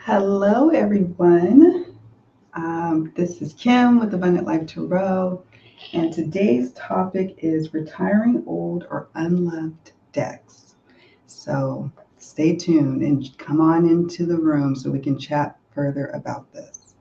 Hello, everyone. This is Kim with Abundant Life Tarot, and today's topic is retiring old or unloved decks. So stay tuned and come on into the room so we can chat further about this.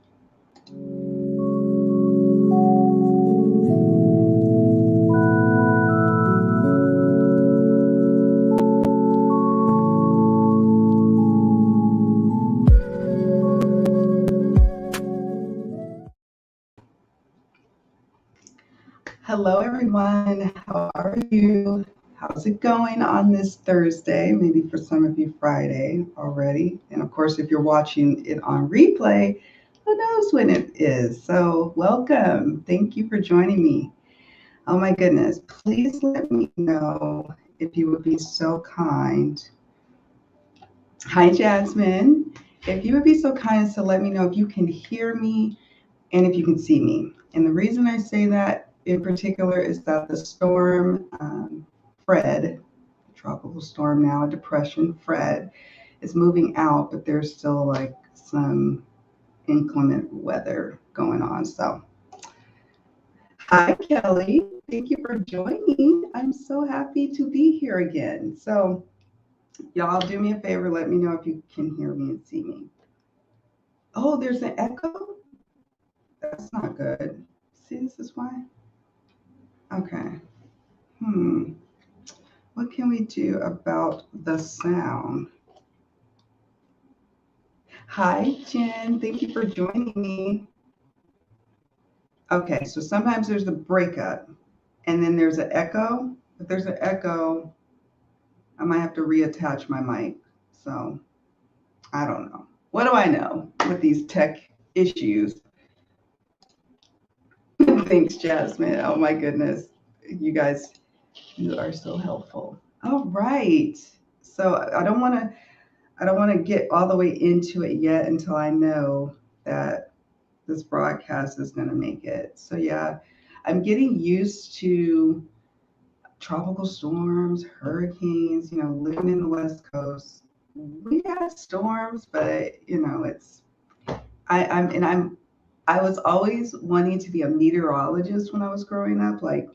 Hello, everyone. How are you? How's it going on this Thursday? Maybe for some of you, Friday already. And of course, if you're watching it on replay, who knows when it is? So, welcome. Thank you for joining me. Oh, my goodness. Please let me know if you would be so kind. Hi, Jasmine. If you would be so kind as to let me know if you can hear me and if you can see me. And the reason I say that in particular is that the storm, Fred, tropical storm now, a depression, Fred, is moving out, but there's still like some inclement weather going on. So, hi, Kelly. Thank you for joining. I'm so happy to be here again. So, y'all do me a favor. Let me know if you can hear me and see me. Oh, there's an echo? That's not good. See, this is why. Okay. Hmm. What can we do about the sound? Hi, Jen. Thank you for joining me. Okay, so sometimes there's a breakup and then there's an echo. If there's an echo, I might have to reattach my mic. So I don't know. What do I know with these tech issues? Thanks, Jasmine. Oh my goodness. You guys, you are so helpful. All right. So I don't want to get all the way into it yet until I know that this broadcast is going to make it. So yeah, I'm getting used to tropical storms, hurricanes, living in the West Coast. We had storms, but it's I was always wanting to be a meteorologist when I was growing up, like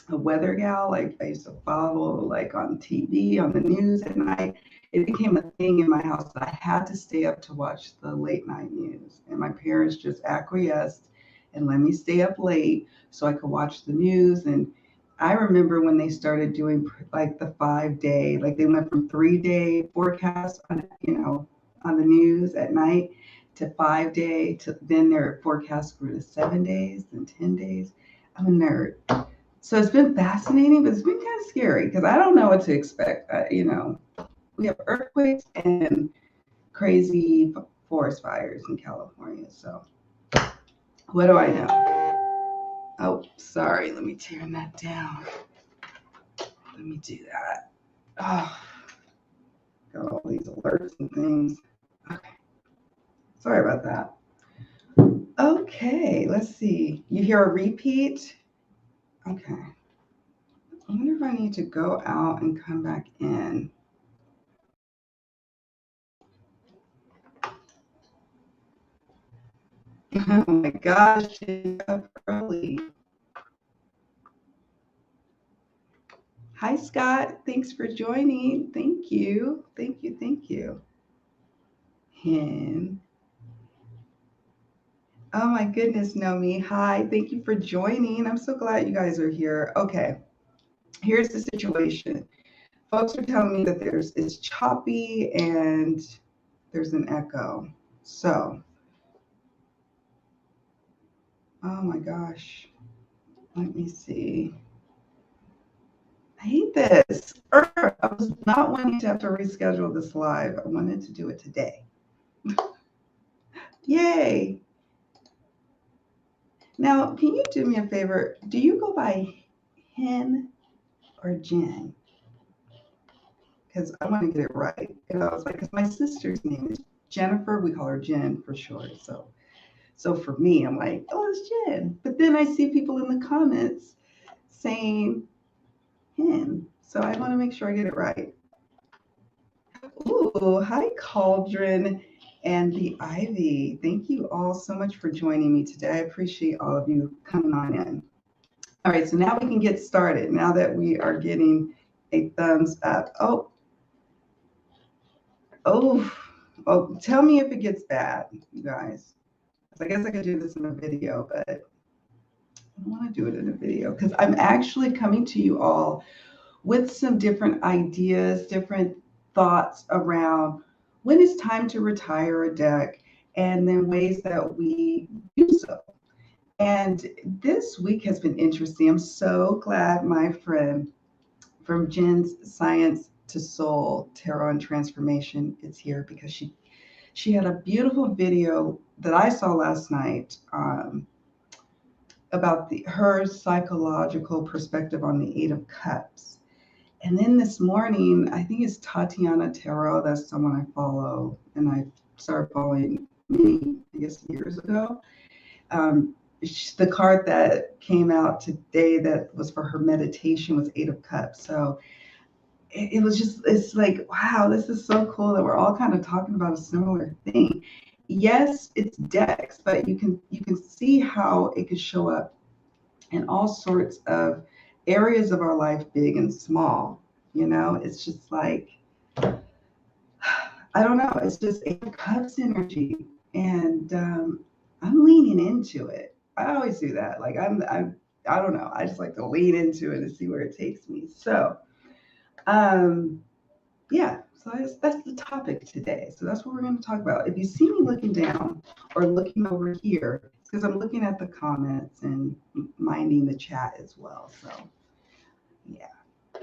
a weather gal. Like I used to follow like on TV, on the news at night. It became a thing in my house that I had to stay up to watch the late night news. And my parents just acquiesced and let me stay up late so I could watch the news. And I remember when they started doing like the 5 day, like they went from 3 day forecast on the news at night to 5 day to then their forecast grew to 7 days and 10 days. I'm a nerd. So it's been fascinating, but it's been kind of scary because I don't know what to expect. We have earthquakes and crazy forest fires in California. So what do I know? Oh, sorry. Let me turn that down. Let me do that. Oh, got all these alerts and things. Okay. Sorry about that. Okay, let's see. You hear a repeat? Okay. I wonder if I need to go out and come back in. Oh my gosh, it's up early. Hi, Scott. Thanks for joining. Thank you. Thank you. Thank you. And oh my goodness, Nomi. Hi. Thank you for joining. I'm so glad you guys are here. Okay. Here's the situation. Folks are telling me that it's choppy and there's an echo. So, oh my gosh. Let me see. I hate this. I was not wanting to have to reschedule this live. I wanted to do it today. Yay. Now, can you do me a favor? Do you go by Hen or Jen? Because I want to get it right. And I was like, because my sister's name is Jennifer. We call her Jen for short. So for me, I'm like, oh, it's Jen. But then I see people in the comments saying Hen. So I want to make sure I get it right. Ooh, hi, Cauldron and the Ivy. Thank you all so much for joining me today. I appreciate all of you coming on in. All right, so now we can get started. Now that we are getting a thumbs up. Oh, tell me if it gets bad, you guys. I guess I could do this in a video, but I don't want to do it in a video because I'm actually coming to you all with some different ideas, different thoughts around when it's time to retire a deck and then ways that we do so. And this week has been interesting. I'm so glad my friend from Jen's Science to Soul Tarot and Transformation is here because she had a beautiful video that I saw last night about her psychological perspective on the Eight of Cups. And then this morning, I think it's Tatiana Tarot. That's someone I follow, and I started following many, I guess, years ago. The card that came out today that was for her meditation was Eight of Cups. So it was just, it's like, wow, this is so cool that we're all kind of talking about a similar thing. Yes, it's decks, but you can see how it could show up in all sorts of areas of our life, big and small. You know, it's just like, I don't know, it's just Eight of Cups energy, and I'm leaning into it. I always do that. Like I don't know, I just like to lean into it and see where it takes me. So yeah, so that's the topic today. So that's what we're going to talk about. If you see me looking down or looking over here, it's because I'm looking at the comments and minding the chat as well. So yeah,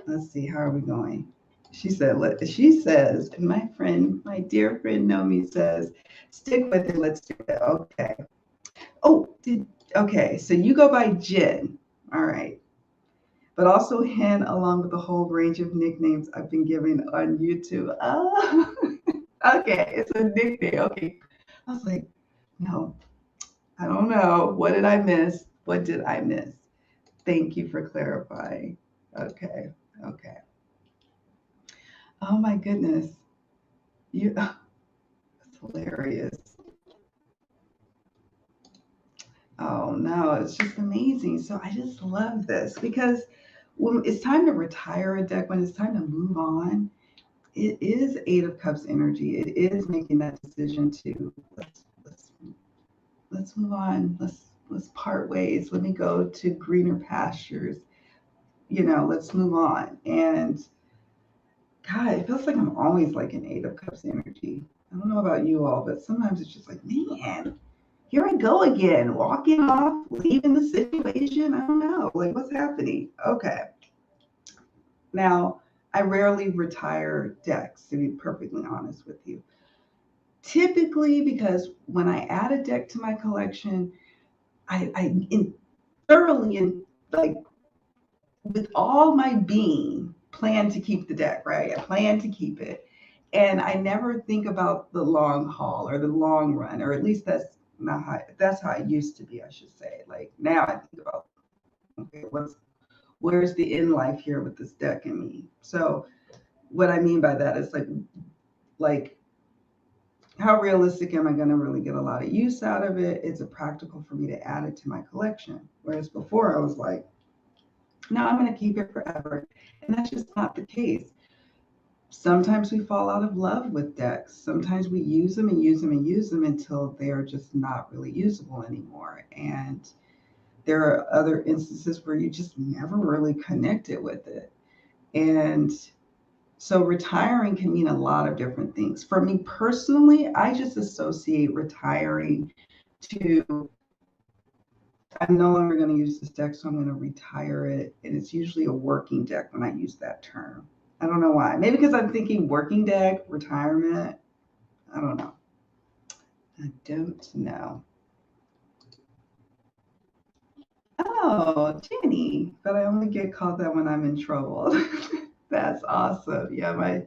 let's see, how are we going? She says, and my dear friend Nomi says, stick with it, let's do it. Okay. Okay, so you go by Jen. All right. But also Hen, along with the whole range of nicknames I've been given on YouTube. Oh, okay, it's a nickname. Okay. I was like, no, I don't know. What did I miss? What did I miss? Thank you for clarifying. Okay. Oh my goodness. It's hilarious. Oh no, it's just amazing. So I just love this because when it's time to retire a deck, when it's time to move on, it is Eight of Cups energy. It is making that decision to let's move on. Let's part ways. Let me go to greener pastures. You know, let's move on. And God, it feels like I'm always like an Eight of Cups energy. I don't know about you all, but sometimes it's just like, man, here I go again, walking off, leaving the situation. I don't know, like what's happening? Okay. Now, I rarely retire decks, to be perfectly honest with you. Typically, because when I add a deck to my collection, thoroughly, like with all my being, plan to keep the deck, right? I plan to keep it. And I never think about the long haul or the long run, or at least that's how it used to be, I should say. Like now I think about, okay, where's the end life here with this deck and me? So what I mean by that is like how realistic am I going to really get a lot of use out of it? Is it practical for me to add it to my collection? Whereas before I was like, no, I'm going to keep it forever. And that's just not the case. Sometimes we fall out of love with decks. Sometimes we use them and use them and use them until they are just not really usable anymore. And there are other instances where you just never really connected with it. And so retiring can mean a lot of different things. For me personally, I just associate retiring to, I'm no longer going to use this deck, so I'm going to retire it. And it's usually a working deck when I use that term. I don't know why. Maybe because I'm thinking working deck, retirement. I don't know. I don't know. Oh, Jenny. But I only get called that when I'm in trouble. That's awesome. Yeah,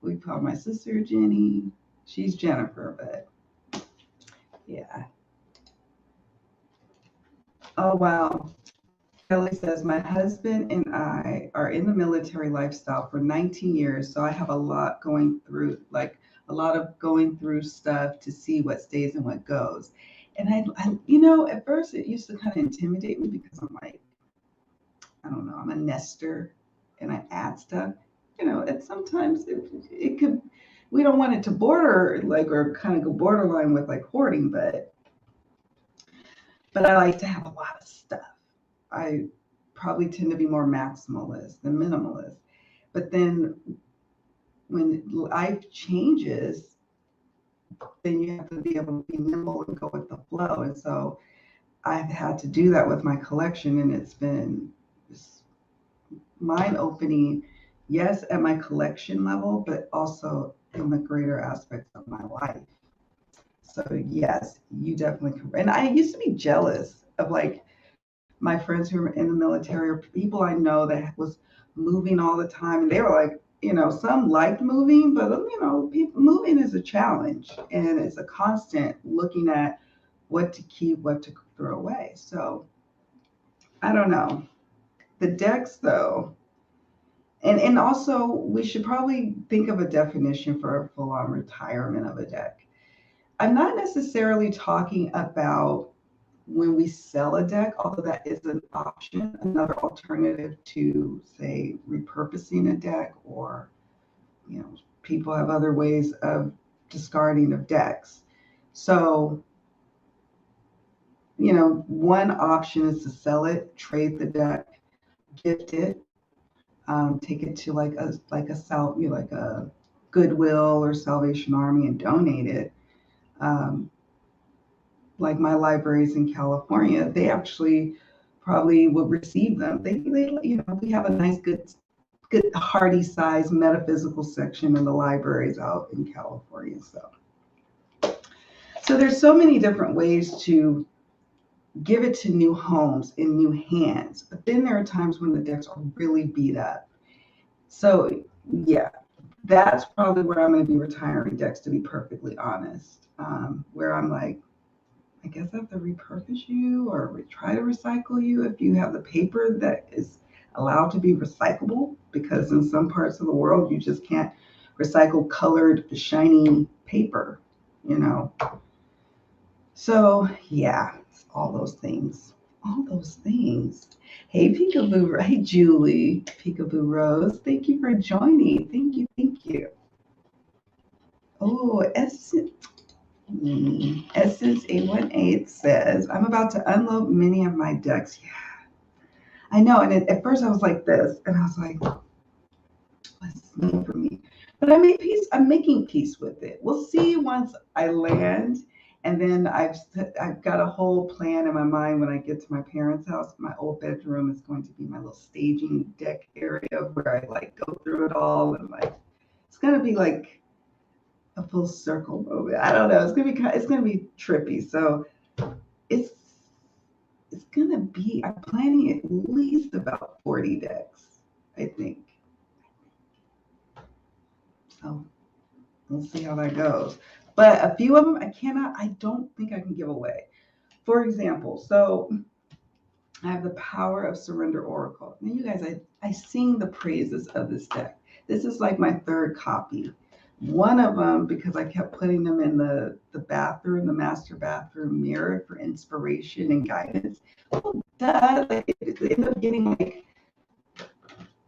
we call my sister Jenny. She's Jennifer, but yeah. Oh, wow. Kelly says, my husband and I are in the military lifestyle for 19 years, so I have a lot going through, like a lot of going through stuff to see what stays and what goes. And at first it used to kind of intimidate me because I'm like, I don't know, I'm a nester and I add stuff, and sometimes it could, we don't want it to border like, or kind of go borderline with like hoarding, but I like to have a lot of stuff. I probably tend to be more maximalist than minimalist. But then when life changes, then you have to be able to be nimble and go with the flow. And so I've had to do that with my collection, and it's been mind opening, yes, at my collection level, but also in the greater aspects of my life. So yes, you definitely can. And I used to be jealous of like my friends who were in the military or people I know that was moving all the time. And they were like, some liked moving, but people moving is a challenge, and it's a constant looking at what to keep, what to throw away. So I don't know. The decks though, and also we should probably think of a definition for a full-on retirement of a deck. I'm not necessarily talking about when we sell a deck, although that is an option, another alternative to, say, repurposing a deck, or, people have other ways of discarding of decks. So, one option is to sell it, trade the deck, gift it, take it to like a like a Goodwill or Salvation Army and donate it. Like my libraries in California, they actually probably would receive them. They we have a nice, good hearty size metaphysical section in the libraries out in California. So there's so many different ways to give it to new homes in new hands. But then there are times when the decks are really beat up. So yeah, that's probably where I'm going to be retiring decks, to be perfectly honest. Where I'm like, I guess I have to repurpose you or try to recycle you if you have the paper that is allowed to be recyclable, because in some parts of the world you just can't recycle colored, shiny paper, So yeah, all those things. All those things. Hey Peekaboo, hey Julie, Peekaboo Rose, thank you for joining. Thank you, thank you. Oh, Essence 818 says, I'm about to unload many of my decks. Yeah, I know. And at first I was like this, and I was like, what's this mean for me? But I'm making peace with it. We'll see once I land. And then I've got a whole plan in my mind when I get to my parents' house. My old bedroom is going to be my little staging deck area where I like go through it all, and like it's gonna be like a full circle moment. I don't know. It's gonna be trippy. So it's gonna be. I'm planning at least about 40 decks, I think. So we'll see how that goes. But a few of them I don't think I can give away. For example, so I have the Power of Surrender Oracle. Now, you guys, I sing the praises of this deck. This is like my third copy. One of them, because I kept putting them in the bathroom, the master bathroom mirror for inspiration and guidance. Well, like it ended up getting like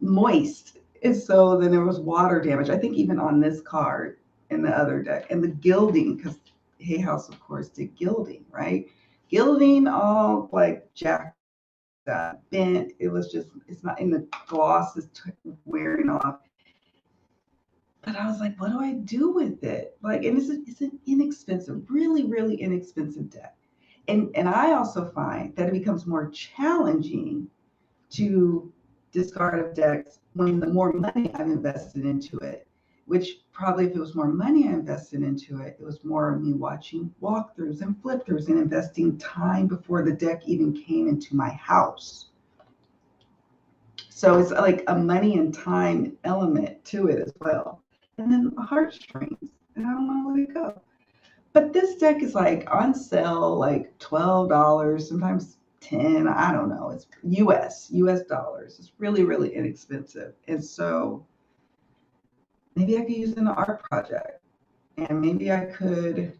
moist. And so then there was water damage. I think even on this card in the other deck. And the gilding, because Hay House, of course, did gilding, right? Gilding all like jacked up, bent. It's not in the gloss is wearing off. But I was like, what do I do with it? Like, and it's an inexpensive, really, really inexpensive deck. And I also find that it becomes more challenging to discard of decks when the more money I've invested into it, which probably if it was more money I invested into it, it was more of me watching walkthroughs and flip-throughs and investing time before the deck even came into my house. So it's like a money and time element to it as well. And then the heartstrings, and I don't want to let it go. But this deck is like on sale, like $12, sometimes 10, I don't know. It's US dollars. It's really, really inexpensive. And so maybe I could use it in an art project. And maybe I could,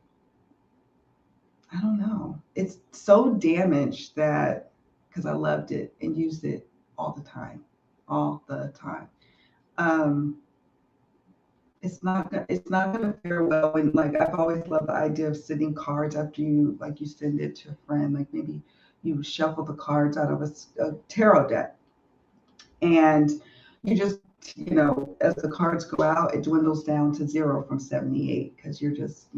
I don't know. It's so damaged that, because I loved it and used it all the time, all the time. Um, it's not gonna fare well when, like, I've always loved the idea of sending cards after you, like, you send it to a friend, like maybe you shuffle the cards out of a tarot deck, and you just, as the cards go out, it dwindles down to 0 from 78 because you're just,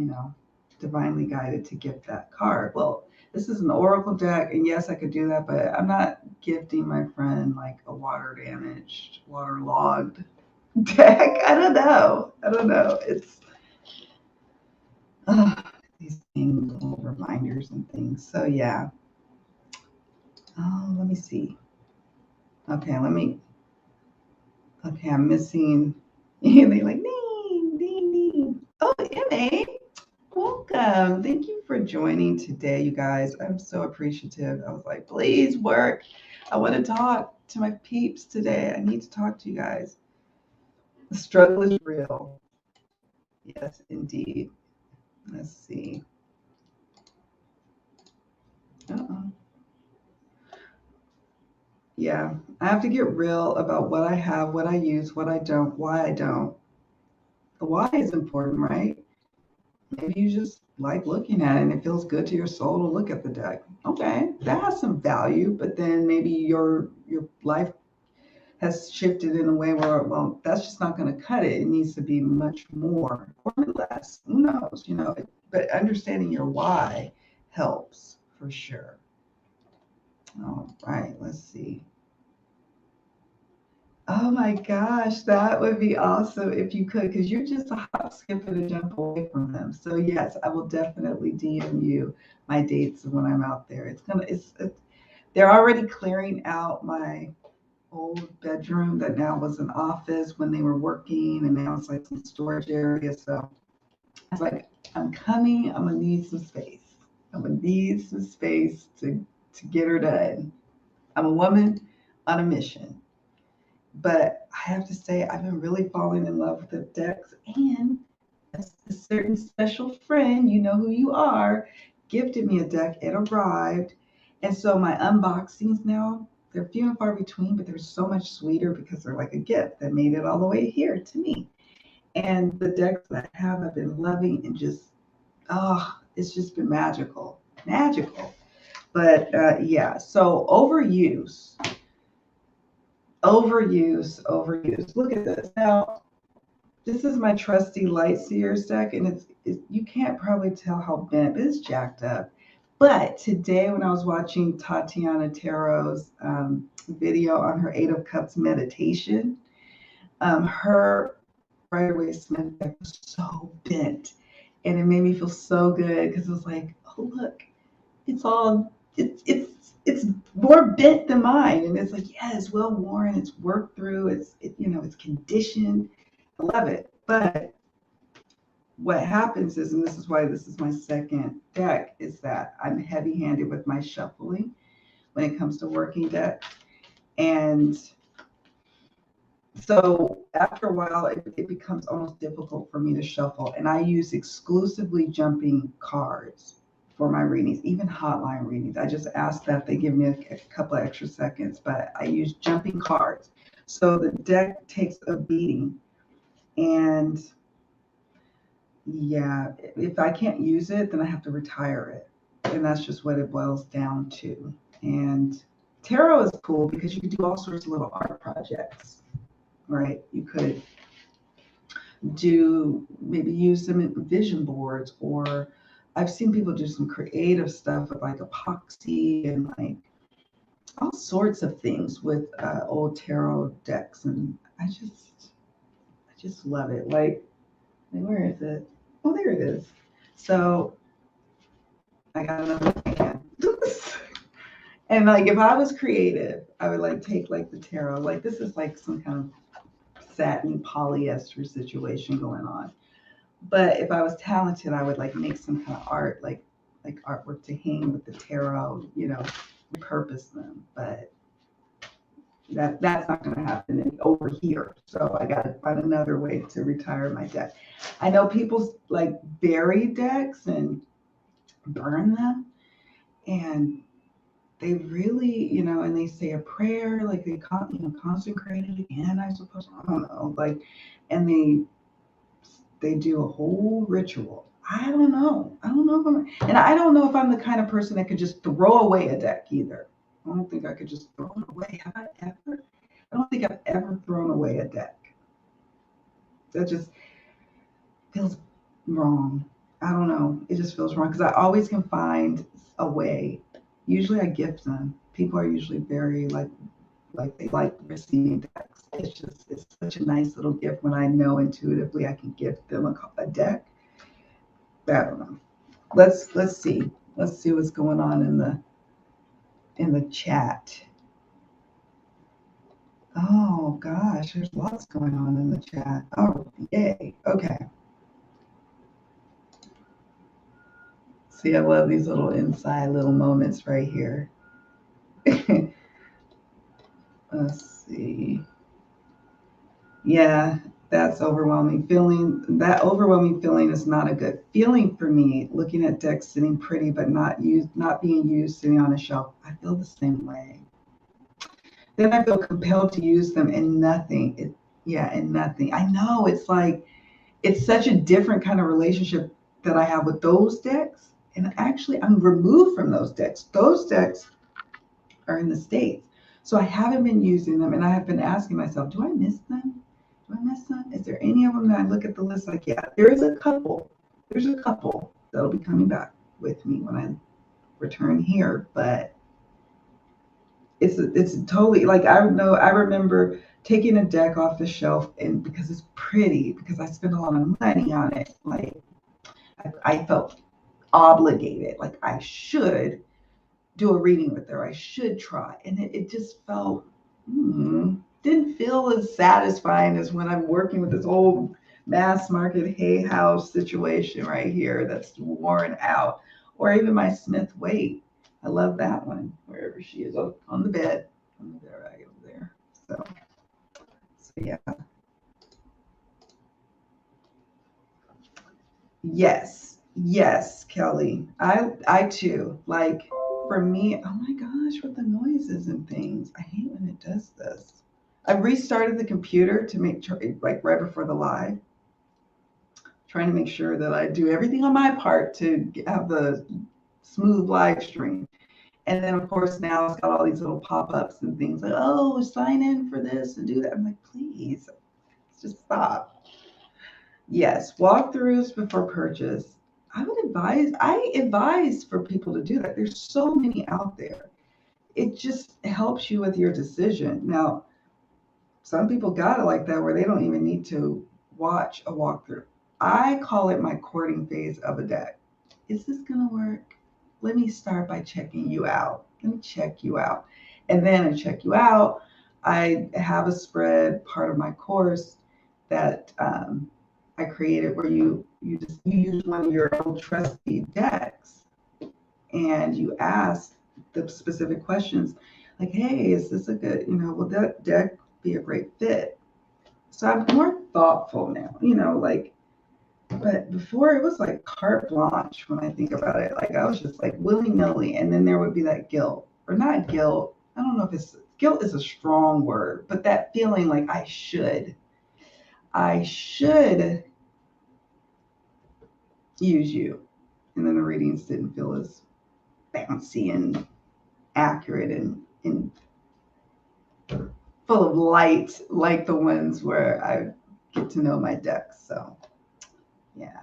divinely guided to gift that card. Well, this is an oracle deck, and yes, I could do that, but I'm not gifting my friend like a water damaged, waterlogged deck. I don't know. It's these things, little reminders and things. So yeah. Oh, let me see. Okay, I'm missing. They like ding, ding, ding. Oh, MA, welcome. Thank you for joining today, you guys. I'm so appreciative. I was like, please work. I want to talk to my peeps today. I need to talk to you guys. The struggle is real. Yes, indeed. Let's see. Uh-oh. Yeah, I have to get real about what I have, what I use, what I don't, why I don't. The why is important, right? Maybe you just like looking at it and it feels good to your soul to look at the deck. Okay, that has some value, but then maybe your life has shifted in a way where, well, that's just not going to cut it. It needs to be much more or less. Who knows, But understanding your why helps for sure. All right, let's see. Oh my gosh, that would be awesome if you could, because you're just a hop, skip, and a jump away from them. So yes, I will definitely DM you my dates when I'm out there. They're already clearing out my old bedroom that now was an office when they were working, and now it's like some storage area. So I was like, I'm coming. I'm gonna need some space. I'm gonna need some space to get her done. I'm a woman on a mission. But I have to say, I've been really falling in love with the decks, and a certain special friend, you know who you are, gifted me a deck. It arrived. And so my unboxings now, they're few and far between, but they're so much sweeter because they're like a gift that made it all the way here to me. And the decks that I have, I've been loving and just, it's just been magical. Magical. But yeah, so overuse. Look at this. Now, this is my trusty Light Seers deck, and you can't probably tell how bent, but it's jacked up. But today, when I was watching Tatiana Tarot's video on her Eight of Cups meditation, her Rider-Waite-Smith deck was so bent, and it made me feel so good because it was like, oh look, it's more bent than mine, and it's like, yeah, it's well worn, it's worked through, it's conditioned. I love it. But what happens is, and this is why this is my second deck, is that I'm heavy-handed with my shuffling when it comes to working decks. And so after a while, it becomes almost difficult for me to shuffle. And I use exclusively jumping cards for my readings, even hotline readings. I just ask that they give me a couple of extra seconds, but I use jumping cards. So the deck takes a beating. And yeah, if I can't use it, then I have to retire it. And that's just what it boils down to. And tarot is cool because you can do all sorts of little art projects, right? You could maybe use them in vision boards, or I've seen people do some creative stuff with like epoxy and like all sorts of things with old tarot decks. And I just love it. Like, where is it? Oh, there it is. So I got another hand. And like, if I was creative, I would like take like the tarot, like this is like some kind of satin polyester situation going on. But if I was talented, I would like make some kind of art, like artwork to hang with the tarot, repurpose them. But That's not going to happen over here. So I got to find another way to retire my deck. I know people like bury decks and burn them, and they really, and they say a prayer, like they consecrate it again, I suppose. I don't know, like, and they do a whole ritual. I don't know. I don't know if I'm the kind of person that could just throw away a deck either. I don't think I could just throw it away. Have I ever? I don't think I've ever thrown away a deck. That just feels wrong. I don't know. It just feels wrong because I always can find a way. Usually I gift them. People are usually very like they like receiving decks. It's such a nice little gift when I know intuitively I can gift them a deck. I don't know. Let's see. Let's see what's going on in the chat. Oh gosh, there's lots going on in the chat. Oh, yay. Okay. See, I love these little inside little moments right here. Let's see. Yeah, that's overwhelming feeling. That overwhelming feeling is not a good feeling for me. Looking at decks sitting pretty but not being used, sitting on a shelf. I feel the same way. Then I feel compelled to use them and nothing. And nothing. I know it's like it's such a different kind of relationship that I have with those decks. And actually, I'm removed from those decks. Those decks are in the States. So I haven't been using them, and I have been asking myself, do I miss them? Do I miss them? Is there any of them that I look at the list like, yeah, there is a couple. There's a couple that'll be coming back with me when I return here. But it's totally like I remember taking a deck off the shelf, and because it's pretty, because I spent a lot of money on it, like I felt obligated, like I should do a reading with her. I should try. And it just felt, didn't feel as satisfying as when I'm working with this old mass market hay house situation right here that's worn out. Or even my Smith Waite. I love that one, wherever she is on the bed right over there. So yeah. Yes, Kelly. I too, like, for me, oh my gosh, with the noises and things. I hate when it does this. I've restarted the computer to make sure, like right before the live, trying to make sure that I do everything on my part to have the smooth live stream. And then, of course, now it's got all these little pop-ups and things like, oh, sign in for this and do that. I'm like, please, just stop. Yes, walkthroughs before purchase. I advise for people to do that. There's so many out there. It just helps you with your decision. Now, some people got it like that where they don't even need to watch a walkthrough. I call it my courting phase of a deck. Is this going to work? Let me start by checking you out. Let me check you out. And then I check you out. I have a spread, part of my course, that I created where you use one of your old trusty decks and you ask the specific questions like, hey, is this a good, will that deck be a great fit? So I'm more thoughtful now, but before it was like carte blanche when I think about it. Like I was just like willy-nilly, and then there would be that guilt, or not guilt. I don't know if it's guilt is a strong word, but that feeling like I should use you. And then the readings didn't feel as bouncy and accurate and full of light like the ones where I get to know my decks. So yeah.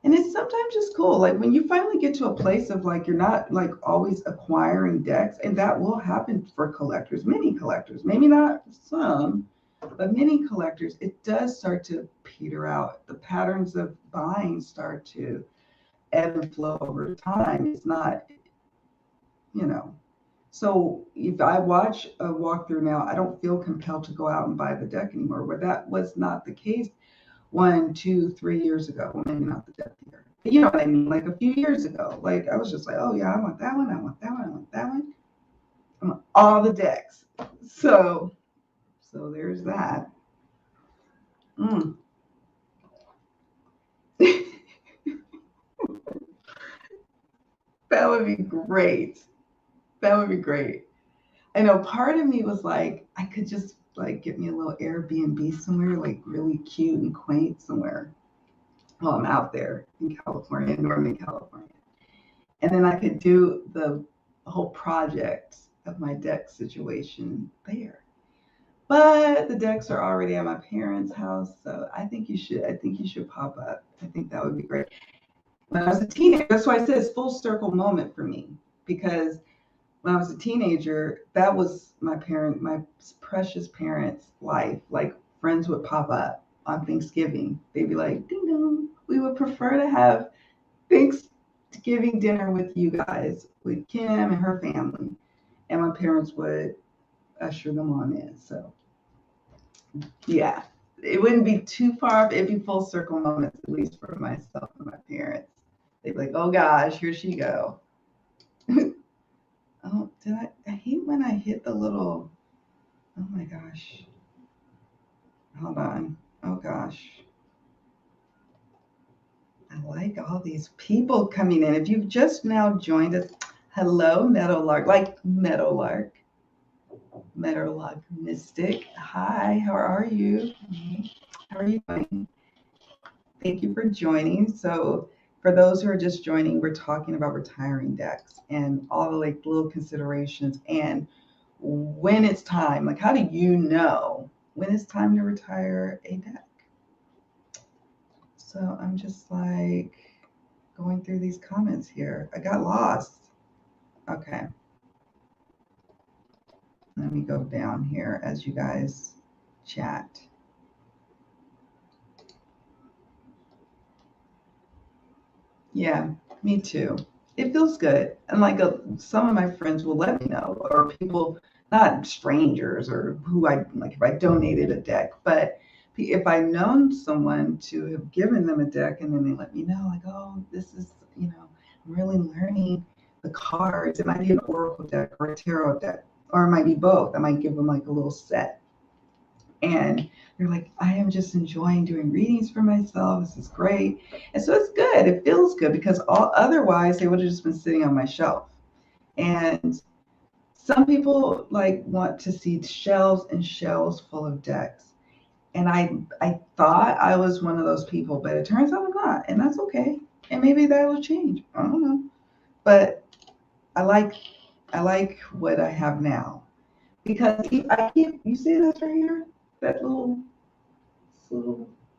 And it's sometimes just cool. Like when you finally get to a place of like, you're not like always acquiring decks, and that will happen for collectors, many collectors, maybe not some, but many collectors, it does start to peter out. The patterns of buying start to ebb and flow over time. It's not, So if I watch a walkthrough now, I don't feel compelled to go out and buy the deck anymore, where that was not the case 1, 2, 3 years ago. Well, maybe not the deck year. But you know what I mean? Like a few years ago, like I was just like, oh yeah, I want that one. I want that one. I want that one. all the decks. So there's that. Mm. That would be great. That would be great. I know part of me was like, I could just like get me a little Airbnb somewhere, like really cute and quaint somewhere while I'm out there in California, Northern California. And then I could do the whole project of my deck situation there. But the decks are already at my parents' house, so I think you should. I think you should pop up. I think that would be great. When I was a teenager, that's why I said it's full circle moment for me, because when I was a teenager, that was my precious parents' life. Like friends would pop up on Thanksgiving. They'd be like, "Ding dong, we would prefer to have Thanksgiving dinner with you guys, with Kim and her family," and my parents would usher them on in. So yeah, it wouldn't be too far. It'd be full circle moments, at least for myself and my parents. They'd be like, "Oh gosh, here she go." Oh, did I hate when I hit the little, oh my gosh. Hold on. Oh gosh. I like all these people coming in. If you've just now joined us, hello, Meadowlark, like Meadowlark Mystic. Hi, how are you? How are you doing? Thank you for joining. So, for those who are just joining, we're talking about retiring decks and all the like little considerations and when it's time. Like, how do you know when it's time to retire a deck? So I'm just like going through these comments here. I got lost. Okay. Let me go down here as you guys chat. Yeah, me too. It feels good. And like some of my friends will let me know, or people, not strangers or who I like if I donated a deck, but if I known someone to have given them a deck and then they let me know, like, oh, this is, I'm really learning the cards. It might be an oracle deck or a tarot deck, or it might be both. I might give them like a little set. And they're like, I am just enjoying doing readings for myself. This is great. And so it's good. It feels good because otherwise they would have just been sitting on my shelf. And some people like want to see shelves and shelves full of decks. And I thought I was one of those people, but it turns out I'm not. And that's okay. And maybe that will change. I don't know. But I like what I have now. Because you see this right here? That little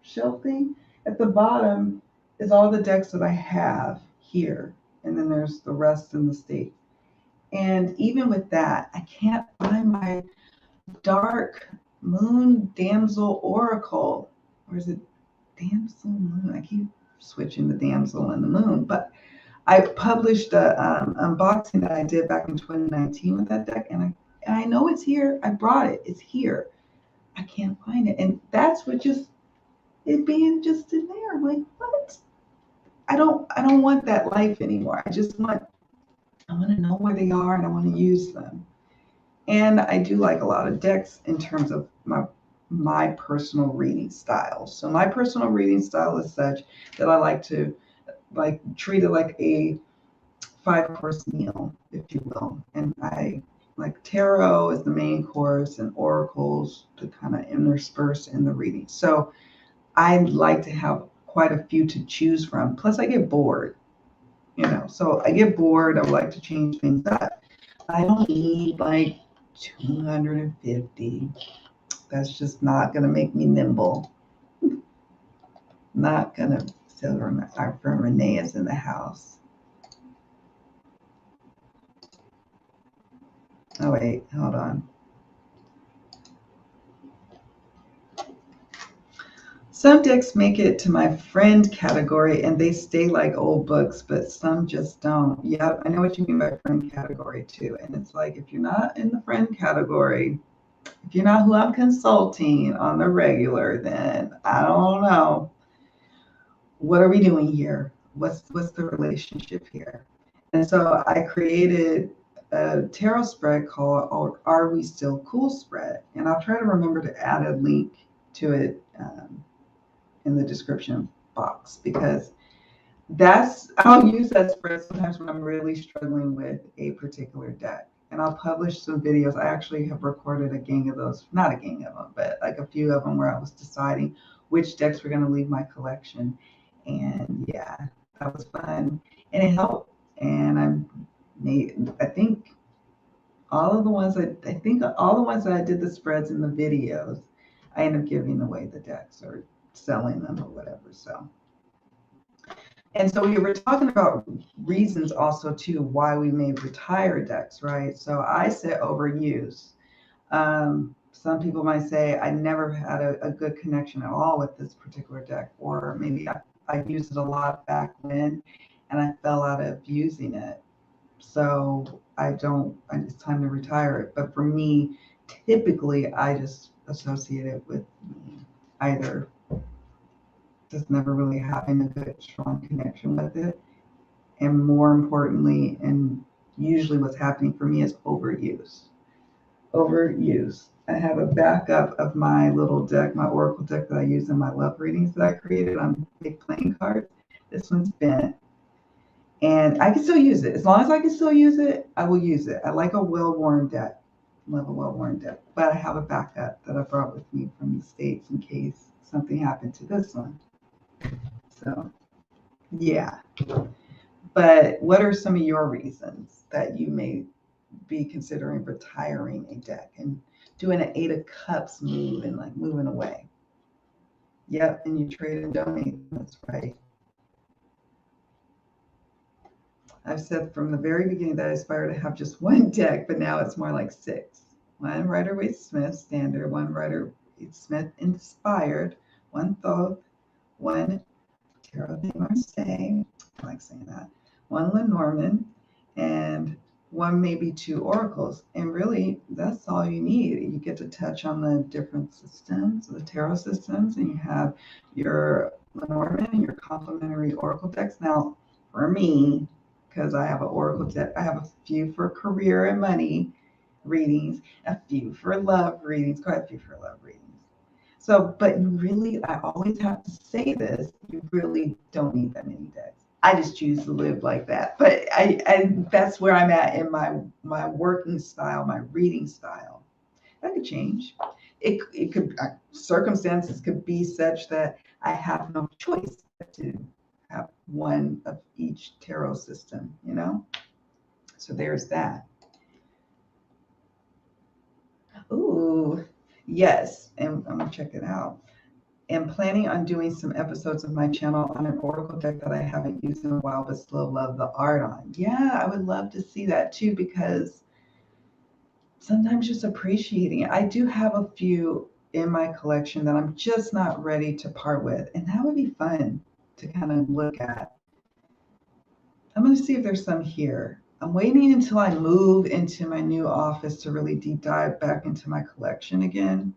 shelf thing. At the bottom is all the decks that I have here. And then there's the rest in the state. And even with that, I can't find my dark moon damsel oracle. Or is it damsel moon? I keep switching the damsel and the moon. But I published a unboxing that I did back in 2019 with that deck. And I know it's here. I brought it. It's here. I can't find it. And that's what just it being just in there. I'm like, what? I don't want that life anymore. I want to know where they are and I want to use them. And I do like a lot of decks in terms of my personal reading style. So my personal reading style is such that I like to like treat it like a 5-course meal, if you will. And I like tarot is the main course and oracles to kind of intersperse in the reading. So I like to have quite a few to choose from. Plus I get bored, so I get bored. I would like to change things up. I don't need like 250. That's just not going to make me nimble. Not going to. So our friend Renee is in the house. Oh, wait, hold on. Some decks make it to my friend category and they stay like old books, but some just don't. Yeah, I know what you mean by friend category too. And it's like, if you're not in the friend category, if you're not who I'm consulting on the regular, then I don't know. What are we doing here? What's the relationship here? And so I created a tarot spread called Are We Still Cool spread. And I'll try to remember to add a link to it in the description box, because I'll use that spread sometimes when I'm really struggling with a particular deck. And I'll publish some videos. I actually have recorded a gang of those, not a gang of them, but like a few of them where I was deciding which decks were going to leave my collection. And yeah, that was fun. And it helped. And I think all of the ones that I did the spreads in the videos, I end up giving away the decks or selling them or whatever. And so we were talking about reasons also too why we may retire decks, right? So I said overuse. Some people might say I never had a good connection at all with this particular deck, or maybe I used it a lot back when and I fell out of using it. So it's time to retire it. But for me, typically I just associate it with either just never really having a good, strong connection with it. And more importantly, and usually what's happening for me is overuse. Overuse. I have a backup of my little deck, my Oracle deck that I use in my love readings that I created on big playing cards. This one's bent. And I can still use it. As long as I can still use it, I will use it. I like a well-worn deck. I love a well-worn deck. But I have a backup that I brought with me from the States in case something happened to this one. So, yeah. But what are some of your reasons that you may be considering retiring a deck and doing an 8 of Cups move and like moving away? Yep, and you trade and donate. That's right. I've said from the very beginning that I aspire to have just one deck, but now it's more like 6. One Rider-Waite-Smith standard, one Rider-Waite-Smith inspired, one Thoth, one Tarot de Marseille, I like saying that, one Lenormand, and one, maybe 2 oracles. And really, that's all you need. You get to touch on the different systems, the tarot systems, and you have your Lenormand and your complementary oracle decks. Now, for me, because I have an oracle deck, I have a few for career and money readings, a few for love readings, quite a few for love readings. So, but you really, I always have to say this, you really don't need that many decks. I just choose to live like that. But I that's where I'm at in my working style, my reading style. That could change. It could, circumstances could be such that I have no choice to have one of each tarot system, you know? So there's that. Ooh, yes. And I'm gonna check it out. And planning on doing some episodes of my channel on an oracle deck that I haven't used in a while, but still love the art on. Yeah, I would love to see that too, because sometimes just appreciating it. I do have a few in my collection that I'm just not ready to part with, and that would be fun to kind of look at. I'm going to see if there's some here. I'm waiting until I move into my new office to really deep dive back into my collection again.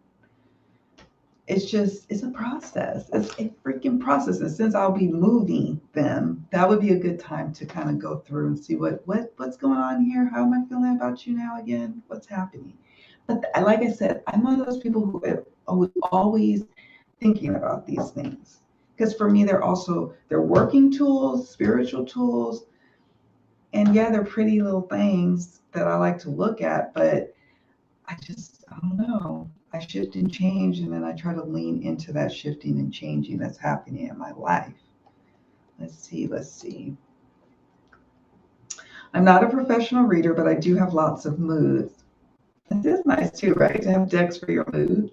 It's a process. It's a freaking process. And since I'll be moving them, that would be a good time to kind of go through and see what's going on here. How am I feeling about you now again? What's happening? But like I said, I'm one of those people who are always thinking about these things. Because for me, they're working tools, spiritual tools. And yeah, they're pretty little things that I like to look at, but I don't know. I shift and change, and then I try to lean into that shifting and changing that's happening in my life. Let's see. I'm not a professional reader, but I do have lots of moods. It is nice too, right? To have decks for your moods.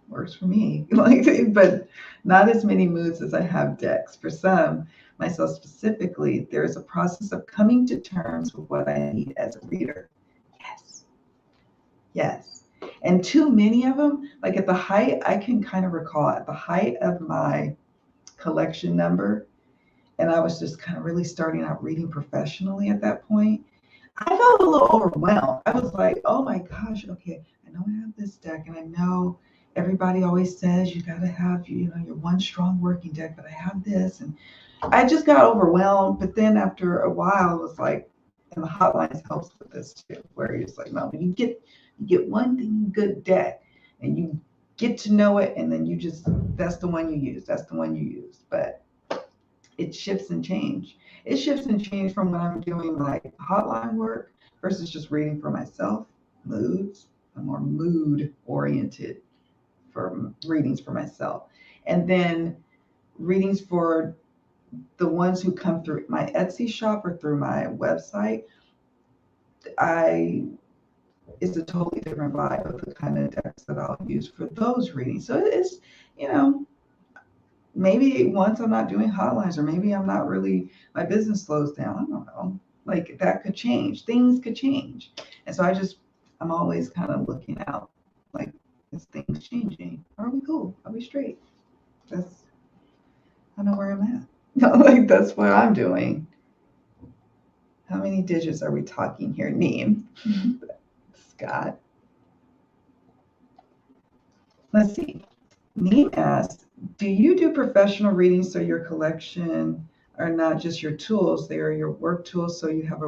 Works for me. But not as many moods as I have decks. For some, myself specifically, there is a process of coming to terms with what I need as a reader. Yes. And too many of them, like at the height, I can kind of recall at the height of my collection number, and I was just kind of really starting out reading professionally at that point, I felt a little overwhelmed. I was like, oh my gosh, okay, I know I have this deck, and I know everybody always says you got to have, your one strong working deck, but I have this. And I just got overwhelmed. But then after a while, it was like, And the hotlines helps with this too, where it's like, no, you get one thing good deck and you get to know it, and then you just, that's the one you use. That's the one you use. But it shifts and change. It shifts and change from when I'm doing my hotline work versus just reading for myself. Moods. I'm more mood oriented for readings for myself. And then readings for the ones who come through my Etsy shop or through my website, I it's a totally different vibe of the kind of decks that I'll use for those readings. So it's, you know, maybe once I'm not doing hotlines, or maybe I'm not really, my business slows down. I don't know. Like that could change. Things could change. And so I'm always kind of looking out. Like, is things changing? Are we cool? Are we straight? I know where I'm at. Like that's what I'm doing. How many digits are we talking here? Neem. Scott. Let's see. Neem asked, do you do professional readings so your collection are not just your tools, they are your work tools, so you have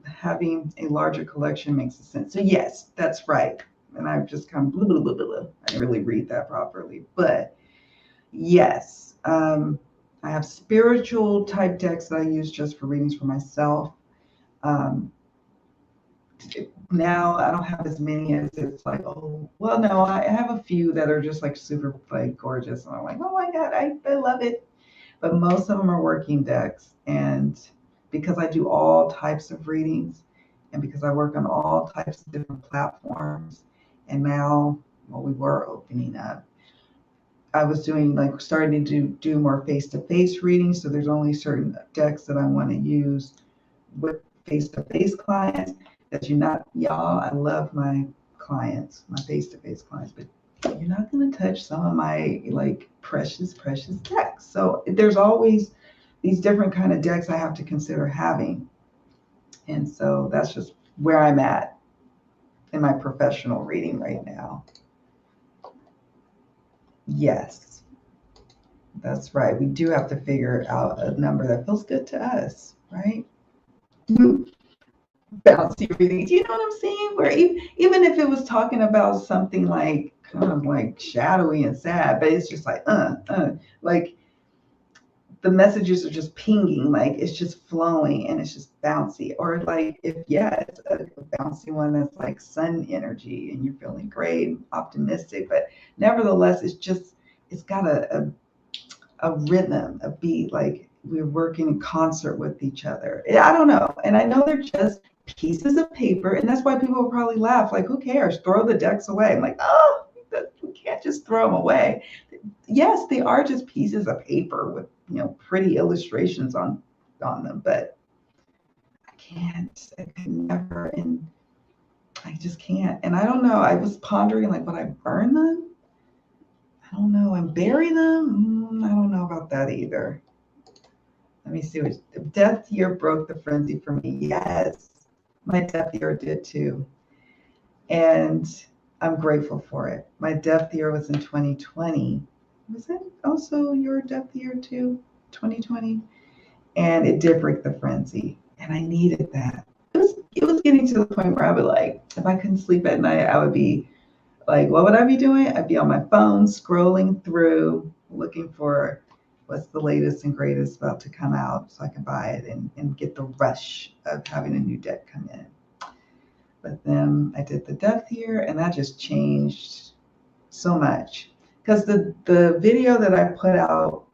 having a larger collection makes sense. So yes, that's right. And I've just kind of blah, blah, blah, blah, blah. I didn't really read that properly. But yes, I have spiritual type decks that I use just for readings for myself. Now I don't have as many as it's like, oh, well, no, I have a few that are just like super like gorgeous. And I'm like, oh my God, I love it. But most of them are working decks. And because I do all types of readings, and because I work on all types of different platforms, and now, well, we were opening up. I was doing like starting to do more face-to-face readings. So there's only certain decks that I want to use with face-to-face clients. That you're not, y'all, I love my clients, my face-to-face clients, but you're not going to touch some of my like precious decks. So there's always these different kind of decks I have to consider having. And so that's just where I'm at in my professional reading right now. Yes, that's right. We do have to figure out a number that feels good to us, right? Bouncy readings. You know what I'm saying? Where even if it was talking about something like kind of like shadowy and sad, but it's just like like the messages are just pinging, like it's just flowing and it's just bouncy. Or like if it's a bouncy one that's like sun energy and you're feeling great, optimistic, but nevertheless it's got a rhythm, a beat, like we're working in concert with each other. I don't know. And I know they're just pieces of paper, and that's why people will probably laugh, like, who cares? Throw the decks away. I'm like, oh, we can't just throw them away. Yes, they are just pieces of paper with, pretty illustrations on them, but I could never, and I just can't. And I don't know, I was pondering, like, would I burn them? I don't know. And bury them? I don't know about that either. Let me see. Death year broke the frenzy for me. Yes, my death year did too. And I'm grateful for it. My death year was in 2020. Was it also your death year too? 2020? And it did break the frenzy. And I needed that. It was getting to the point where I would like, if I couldn't sleep at night, I would be like, what would I be doing? I'd be on my phone, scrolling through, looking for what's the latest and greatest about to come out so I can buy it and get the rush of having a new deck come in. But then I did the death year, and that just changed so much. Because the video that I put out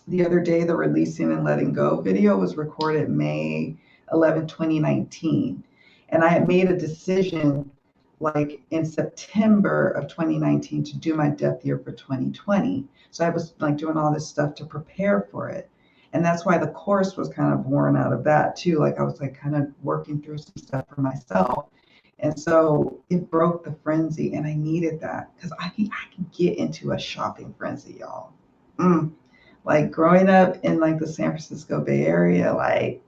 the other day, the releasing and letting go video, was recorded May 11, 2019. And I had made a decision like in September of 2019 to do my death year for 2020. So I was like doing all this stuff to prepare for it. And that's why the course was kind of born out of that too. Like I was like kind of working through some stuff for myself. And so it broke the frenzy, and I needed that because I can get into a shopping frenzy, y'all. Like growing up in like the San Francisco Bay Area, like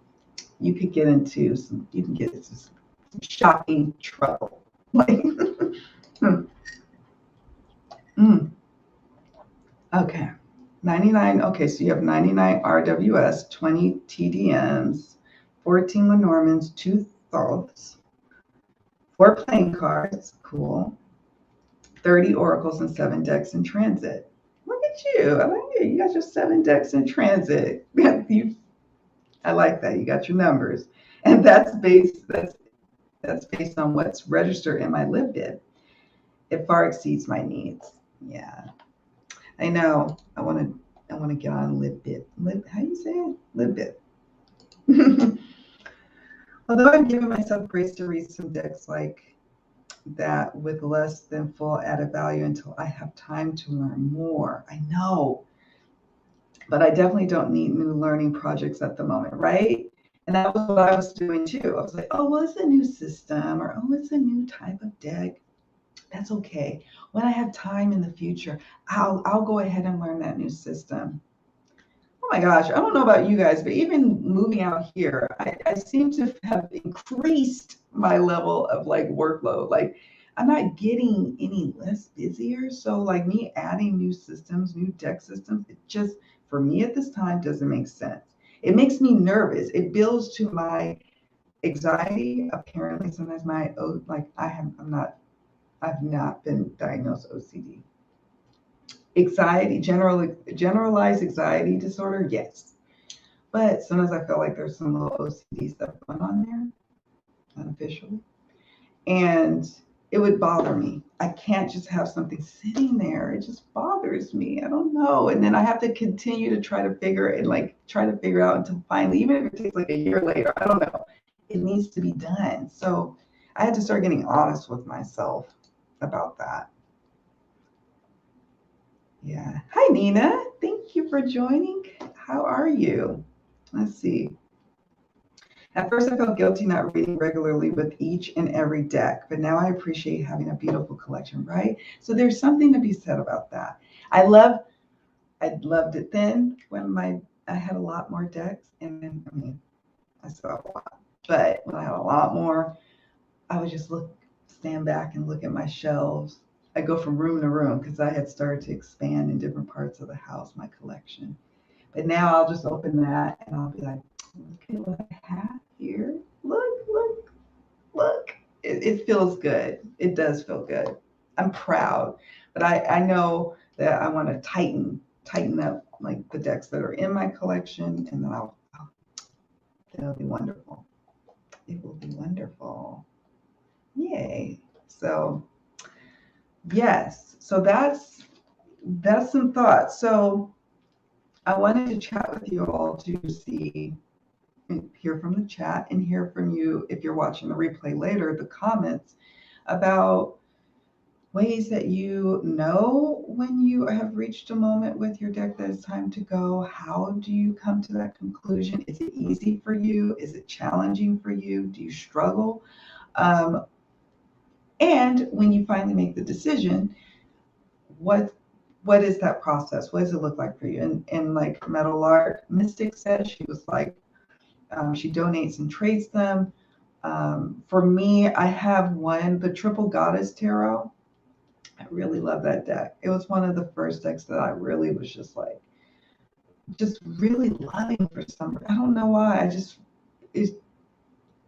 you can get into some shopping trouble. Like, Okay, 99. Okay, so you have 99 RWS, 20 TDMs, 14 Lenormands, 2 Thoths, 4 playing cards, cool, 30 oracles, and 7 decks in transit. Look at you. I like it. You got your 7 decks in transit. I like that. You got your numbers. And that's based on what's registered in my live bid. It far exceeds my needs. Yeah. I know. I want to get on live bid. How do you say it? Live bid. Although I've given myself grace to read some decks like that with less than full added value until I have time to learn more. I know, but I definitely don't need new learning projects at the moment, right? And that was what I was doing too. I was like, oh, well, it's a new system, or oh, it's a new type of deck. That's okay. When I have time in the future, I'll go ahead and learn that new system. Oh my gosh, I don't know about you guys, but even moving out here, I seem to have increased my level of like workload. Like I'm not getting any less busier. So like me adding new systems, new deck systems, it just for me at this time doesn't make sense. It makes me nervous. It builds to my anxiety. Apparently, sometimes I've not been diagnosed OCD. Anxiety, generalized anxiety disorder, yes. But sometimes I feel like there's some little OCD stuff going on there, unofficially. And it would bother me. I can't just have something sitting there. It just bothers me. I don't know. And then I have to continue to try to figure out until finally, even if it takes like a year later, I don't know. It needs to be done. So I had to start getting honest with myself about that. Yeah. Hi, Nina. Thank you for joining. How are you? Let's see. At first, I felt guilty not reading regularly with each and every deck, but now I appreciate having a beautiful collection, right? So there's something to be said about that. I loved it then when I had a lot more decks, and then I still have a lot, but when I had a lot more, I would just stand back and look at my shelves. I go from room to room because I had started to expand in different parts of the house, my collection. But now I'll just open that and I'll be like, look at what I have here. Look. It feels good. It does feel good. I'm proud. But I know that I want to tighten up like the decks that are in my collection, and then it'll be wonderful. It will be wonderful. Yay. So yes. So that's some thoughts. So I wanted to chat with you all to see and hear from the chat and hear from you if you're watching the replay later, the comments about ways that you know when you have reached a moment with your deck that it's time to go. How do you come to that conclusion? Is it easy for you? Is it challenging for you? Do you struggle? And when you finally make the decision, what is that process? What does it look like for you? And like Metal Art Mystic said, she was like, she donates and trades them. For me, I have the Triple Goddess Tarot. I really love that deck. It was one of the first decks that I really was just really loving for some. I don't know why.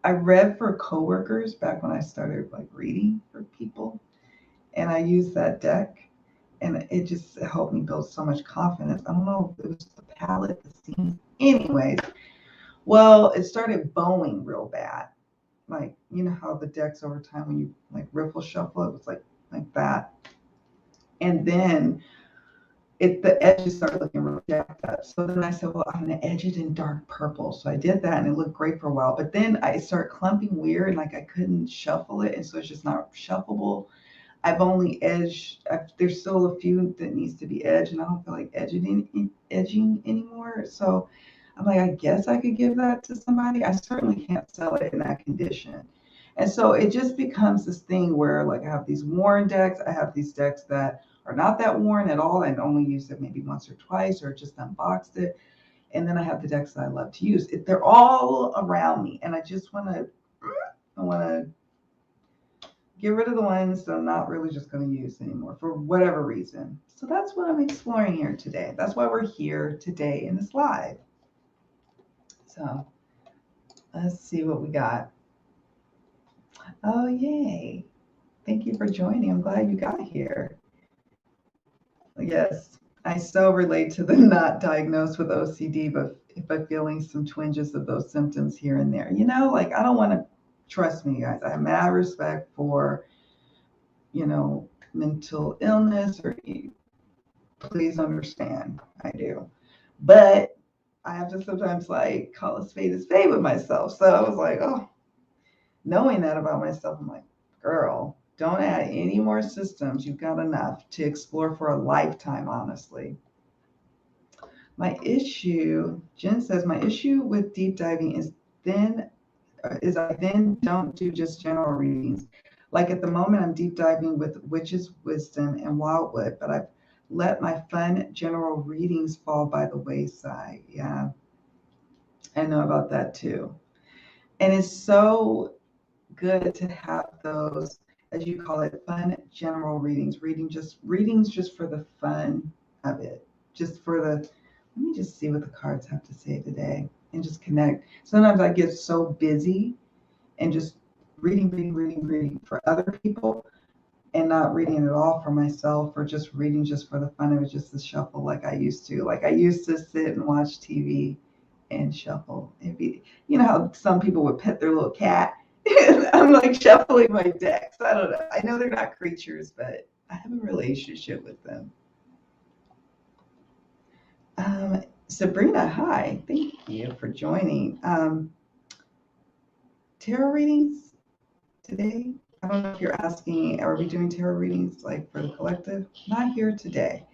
I read for coworkers back when I started like reading for people, and I used that deck, and it just helped me build so much confidence. I don't know if it was the palette, the scene. Anyways, well, it started bowing real bad. Like, you know how the decks over time, when you like riffle shuffle, it was like that. And then the edges started looking really jacked up. So then I said, well, I'm going to edge it in dark purple. So I did that and it looked great for a while. But then I started clumping weird, like I couldn't shuffle it. And so it's just not shuffleable. I've only edged, there's still a few that needs to be edged, and I don't feel like edging anymore. So I'm like, I guess I could give that to somebody. I certainly can't sell it in that condition. And so it just becomes this thing where like I have these worn decks. I have these decks that are not that worn at all and only used it maybe once or twice or just unboxed it. And then I have the decks that I love to use. They're all around me. And I just want to get rid of the ones that I'm not really just going to use anymore for whatever reason. So that's what I'm exploring here today. That's why we're here today in this live. So Let's see what we got. Oh, yay. Thank you for joining. I'm glad you got here. Yes, I so relate to the not diagnosed with OCD, but if I'm feeling some twinges of those symptoms here and there, like I don't want to, trust me, guys, I have mad respect for, mental illness, or please understand, I do. But I have to sometimes like call a spade with myself. So I was like, oh, knowing that about myself, I'm like, girl, don't add any more systems. You've got enough to explore for a lifetime, honestly. Jen says, my issue with deep diving is I then don't do just general readings. Like at the moment, I'm deep diving with Witch's Wisdom and Wildwood, but I've let my fun general readings fall by the wayside. Yeah, I know about that too. And it's so good to have those, as you call it, fun general readings. Readings just for the fun of it. Just for the, let me just see what the cards have to say today and just connect. Sometimes I get so busy and just reading for other people and not reading at all for myself, or just reading just for the fun of it, just to shuffle like I used to. Like I used to sit and watch TV and shuffle. How some people would pet their little cat. I'm like shuffling my decks. I don't know. I know they're not creatures, but I have a relationship with them. Sabrina, hi. Thank you for joining. Tarot readings today. I don't know if you're asking, are we doing tarot readings like for the collective? Not here today.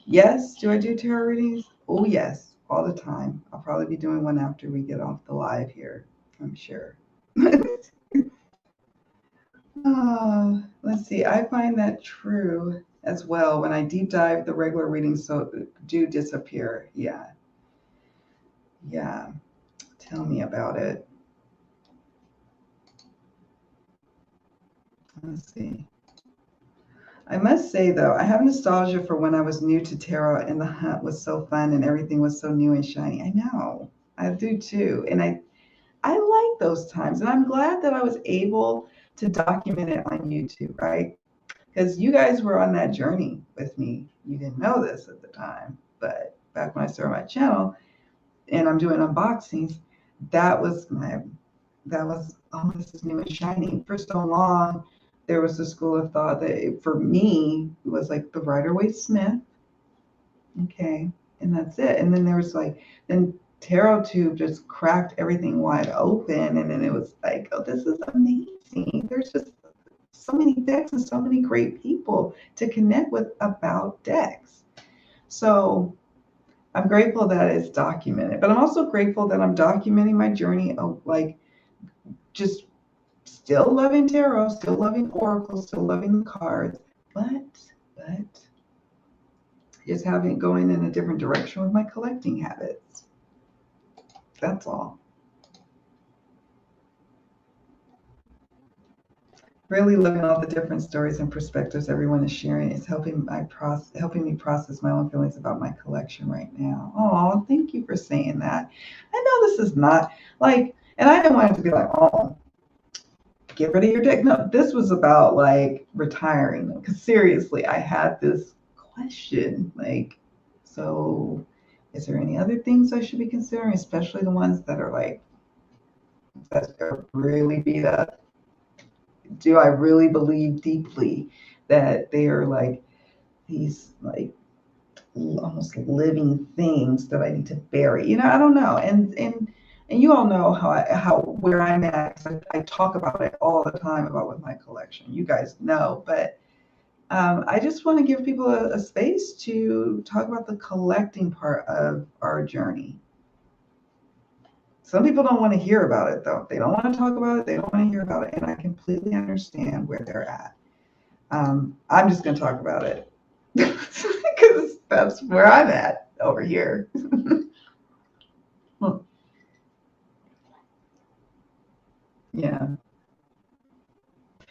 Yes, do I do tarot readings? Oh, yes, all the time. I'll probably be doing one after we get off the live here, I'm sure. Let's see. I find that true as well. When I deep dive, the regular readings do disappear. Yeah. Yeah. Tell me about it. Let's see. I must say, though, I have nostalgia for when I was new to tarot and the hunt was so fun and everything was so new and shiny. I know. I do too. And I like those times. And I'm glad that I was able to document it on YouTube, right? Because you guys were on that journey with me. You didn't know this at the time, but back when I started my channel and I'm doing unboxings, that was oh, this is new and shiny. For so long, there was a school of thought that for me, it was like the Rider-Waite Smith, okay, and that's it. And then there was then Tarot Tube just cracked everything wide open, and then it was like, oh, this is amazing. There's just so many decks and so many great people to connect with about decks. So I'm grateful that it's documented, but I'm also grateful that I'm documenting my journey of just still loving tarot, still loving oracles, still loving the cards, but just having going in a different direction with my collecting habits. That's all. Really loving all the different stories and perspectives everyone is sharing. It's helping me process my own feelings about my collection right now. Oh, thank you for saying that. I know this is not like, and I didn't want it to be like, oh, get rid of your deck. No, this was about like retiring. Because seriously, I had this question like, so is there any other things I should be considering, especially the ones that are like, that are really beat up? Do I really believe deeply that they are like these like almost living things that I need to bury? I don't know. And you all know how where I'm at. I talk about it all the time about with my collection. You guys know, but I just want to give people a space to talk about the collecting part of our journey. Some people don't want to hear about it, though. They don't want to talk about it. They don't want to hear about it. And I completely understand where they're at. I'm just going to talk about it because that's where I'm at over here. Yeah.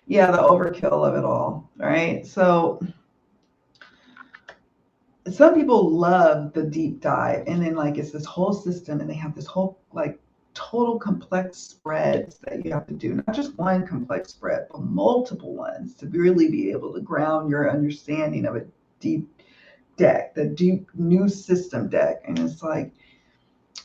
Yeah, the overkill of it all, right? So some people love the deep dive, and then like it's this whole system, and they have this whole like total complex spreads that you have to do, not just one complex spread, but multiple ones to really be able to ground your understanding of a deep deck, the deep new system deck. And it's like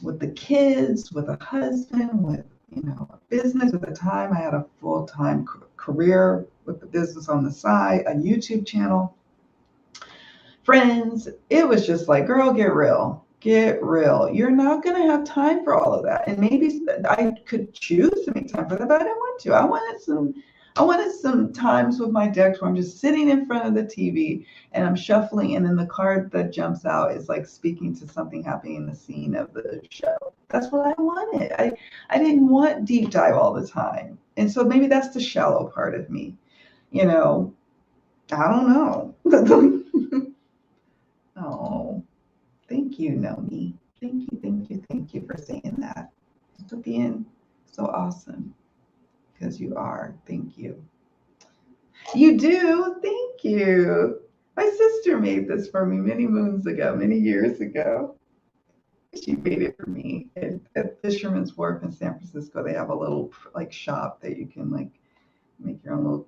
with the kids, with a husband, with a business. At the time, I had a full-time career with the business on the side, a YouTube channel, friends. It was just like, girl, get real. Get real. You're not going to have time for all of that. And maybe I could choose to make time for that, but I didn't want to. I wanted some times with my decks where I'm just sitting in front of the TV and I'm shuffling, and then the card that jumps out is like speaking to something happening in the scene of the show. That's what I wanted. I didn't want deep dive all the time. And so maybe that's the shallow part of me. I don't know. Oh, thank you, Nomi. Thank you for saying that. For being so awesome. Because you are. Thank you. You do? Thank you. My sister made this for me many moons ago, many years ago. She made it for me at Fisherman's Wharf in San Francisco. They have a little like shop that you can like make your own little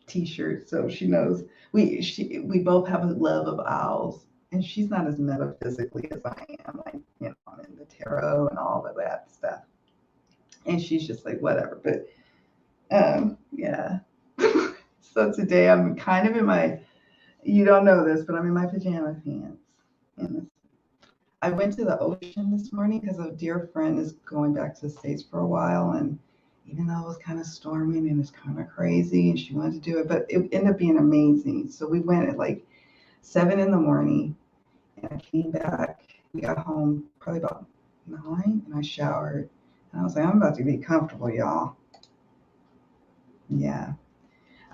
t-shirt. So she knows we both have a love of owls, and she's not as metaphysically as I am. Like, I'm in the tarot and all of that stuff. And she's just like, whatever. But yeah. So today I'm kind of in my, you don't know this, but I'm in my pajama pants. And I went to the ocean this morning because a dear friend is going back to the States for a while. And even though it was kind of storming and it's kind of crazy and she wanted to do it, but it ended up being amazing. So we went at like 7 a.m. and I came back. We got home probably about 9 and I showered. And I was like, I'm about to be comfortable, y'all. Yeah.